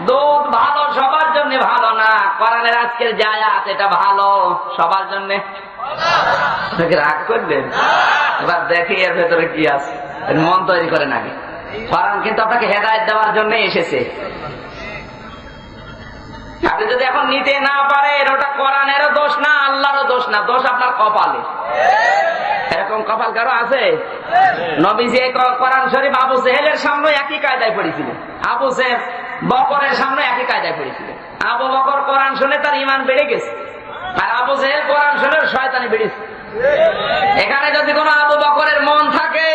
দুধ ভালো, সবার জন্য ভালো না। কোরআনের আজকের যে আয়াত, এটা ভালো সবার জন্য। রাগ করবেন? এবার দেখি এর ভেতরে কি আছে, মন তৈরি করেন আগে। কোরআন কিন্তু আপনাকে হেদায়েত দেওয়ার জন্য এসেছে। আপনি যদি এখন নিতে না পারেন, ওটা কোরআনেরও দোষ না, আল্লাহরও দোষ না, দোষ আপনার কপালে। এরকম কপাল কারো আছে? নবীজি কোরআন শরীফ আবু জেহেলের সামনে একই কায়দায় পড়েছিলেন। আবু জেহেল বকরের সামনে একই কায়দায় পড়েছিলেন। আবু বকর কোরআন শুনে তার ঈমান বেড়ে গেছে, আর আবু জেহেল কোরআন শুনে শয়তানি বেড়েছে। এখানে যদি কোনো আবু বকরের মন থাকে,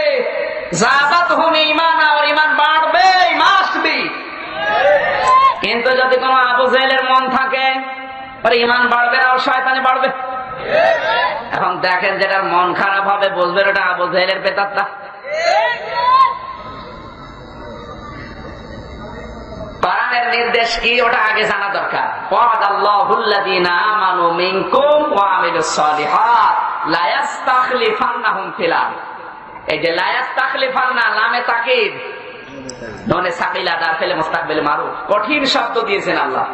যাবাতহুম ঈমানা, ওর ঈমান বাড়বে, মাস্ট বি। কিন্তু যদি কোনো আবু জেহেলের মন থাকে, ওর ঈমান বাড়বে না, ওর শয়তানি বাড়বে। এখন দেখেন, যেটার মন খারাপ হবে বুঝবেন ওটা আবু জেহেলের পেতাত্তা। কোরআনের নির্দেশ কি, ওটা আগে জানা দরকার। ওয়াদাল্লাহুল্লাযীনা আমানু মিনকুম ওয়া আমিলুস সালিহাত লা ইস্তাখলিফান্নাহুম ফিল আরদ। এই যে লা ইস্তাখলিফান্না, লামে তাকিদ, নুনে সাকিলা, দার ফেলে মুস্তাকবিল মারুফ, কঠিন শব্দ দিয়েছেন আল্লাহ।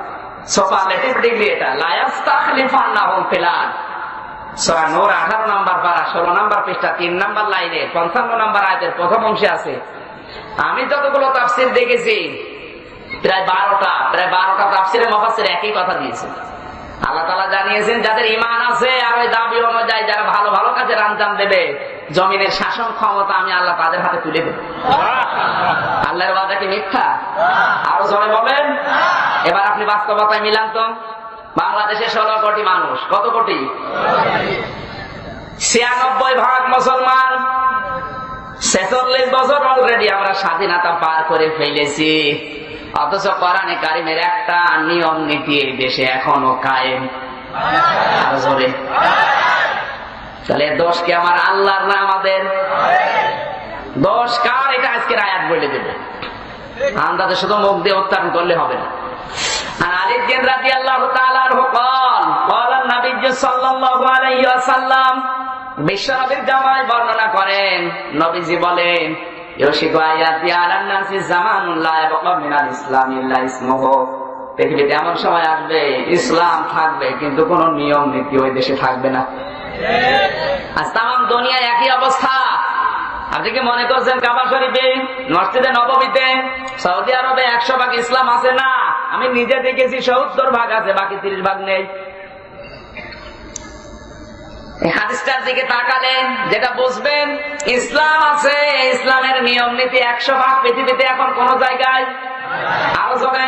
সুপারলেটিভ ডিগ্রি এটা, লা ইস্তাখলিফান্নাহুম ফিল আরদ। সূরা নূর 18 নম্বর পারা 16 নম্বর পৃষ্ঠা 3 নম্বর লাইনে 55 নম্বর আয়াতের প্রথম অংশে আছে। আমি যতগুলো তাফসীর দেখেছি, প্রায় 12টা তাফসীরে মুফাসসির একই কথা দিয়েছে। আল্লাহ তাআলা জানিয়েছেন, যাদের ঈমান আছে আর ওই দাবি অনুযায়ী যারা ভালো ভালো কাজের আঞ্জাম দেবে, জমিনের শাসন ক্ষমতা আমি আল্লাহ তাদের হাতে তুলে দেব। আল্লাহর ওয়াদা কি মিথ্যা? আরো জোরে বলেন। এবার আপনি বাস্তবতায় মিলান তো। বাংলাদেশে 16 কোটি মানুষ। কত কোটি? 96% মুসলমান। 46 বছর অলরেডি আমরা স্বাধীনতা পার করে ফেলেছি, অথচ কোরআনে কারিমের একটা নিয়ম নীতি এই দেশে এখনো কায়েম। আরো জোরে। তাহলে দোষ কি আমার আল্লাহর না আমাদের? দোষ কার, এটা আজকের আয়াত বলে দেবে। আন্দাজে শুধু মুখ দিয়ে উচ্চারণ করলে হবে না। আর আলী রাদিয়াল্লাহু তাআলা আনহু قال النبي صلى الله عليه وسلم, বিশ্বনবীর জামায় বর্ণনা করেন, নবীজি বলেন, ইউশিকু আয়াতি আলান নাসি জামানুন লা ইয়াবকা মিনাল ইসলামি ইল্লা ইসমুহু। পৃথিবীতে এমন সময় আসবে ইসলাম থাকবে কিন্তু কোন নিয়ম নীতি ওই দেশে থাকবে না। আজ তামাম দুনিয়ায় একই অবস্থা। আপনি কি মনে করছেন কাবা শরীফে, মসজিদে নববীতে, সৌদি আরবে 100% ইসলাম আছে? না, আমি নিজে দেখেছি 70% আছে, বাকি 30% নেই। এই হাদিসটার দিকে তাকালে যেটা বুঝবেন, ইসলাম আছে, ইসলামের নিয়ম নীতি 100% পৃথিবীতে এখন কোন জায়গায় আলোচনা।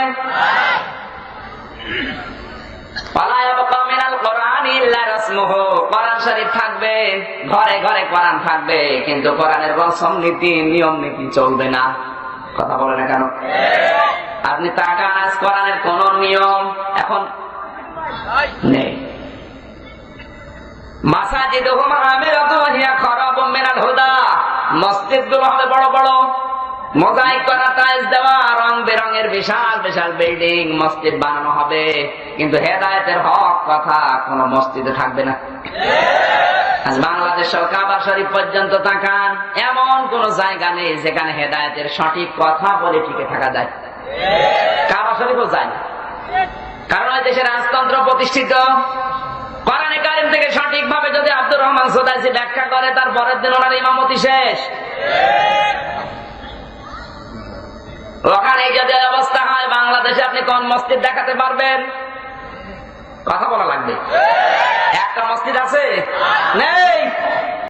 কোরআন শরীফ থাকবে, ঘরে ঘরে কোরআন থাকবে, কিন্তু কোরআনের রসম নীতি নিয়ম নীতি চলবে না। কথা বলে না কেন? আপনি তাকান, আজ কোরআনের কোন নিয়ম এখন নেই। মাসাজিদুহুম আমিরাতুন ওয়া হিয়া খারাবুম মিনাল হুদা, মসজিদগুলো হবে বড় বড়, মোজাইক করা, টাইলস দেওয়া, রং বেরঙের বিশাল বিশাল বিল্ডিং, মসজিদ বানানো হবে, কিন্তু হেদায়েতের হক কথা কোন মসজিদে থাকবে না। আজ বাংলাদেশ কাবা শরীফ পর্যন্ত তাকান, এমন কোন জায়গা নেই যেখানে হেদায়েতের সঠিক কথা বলে টিকে থাকা যায়। কাবা শরীফও যায় না, কারণ ওই দেশের রাজতন্ত্র প্রতিষ্ঠিত। কোরআনে কারিম থেকে সঠিকভাবে যদি আব্দুর রহমান সুদাইসি ব্যাখ্যা করে, তার পরের দিন ওনার ইমামতি শেষ। ওখানে যদি অবস্থা হয়, বাংলাদেশে আপনি কোন মসজিদ দেখাতে পারবেন? কথা বলা লাগবে। একটা মসজিদ আছে? নেই।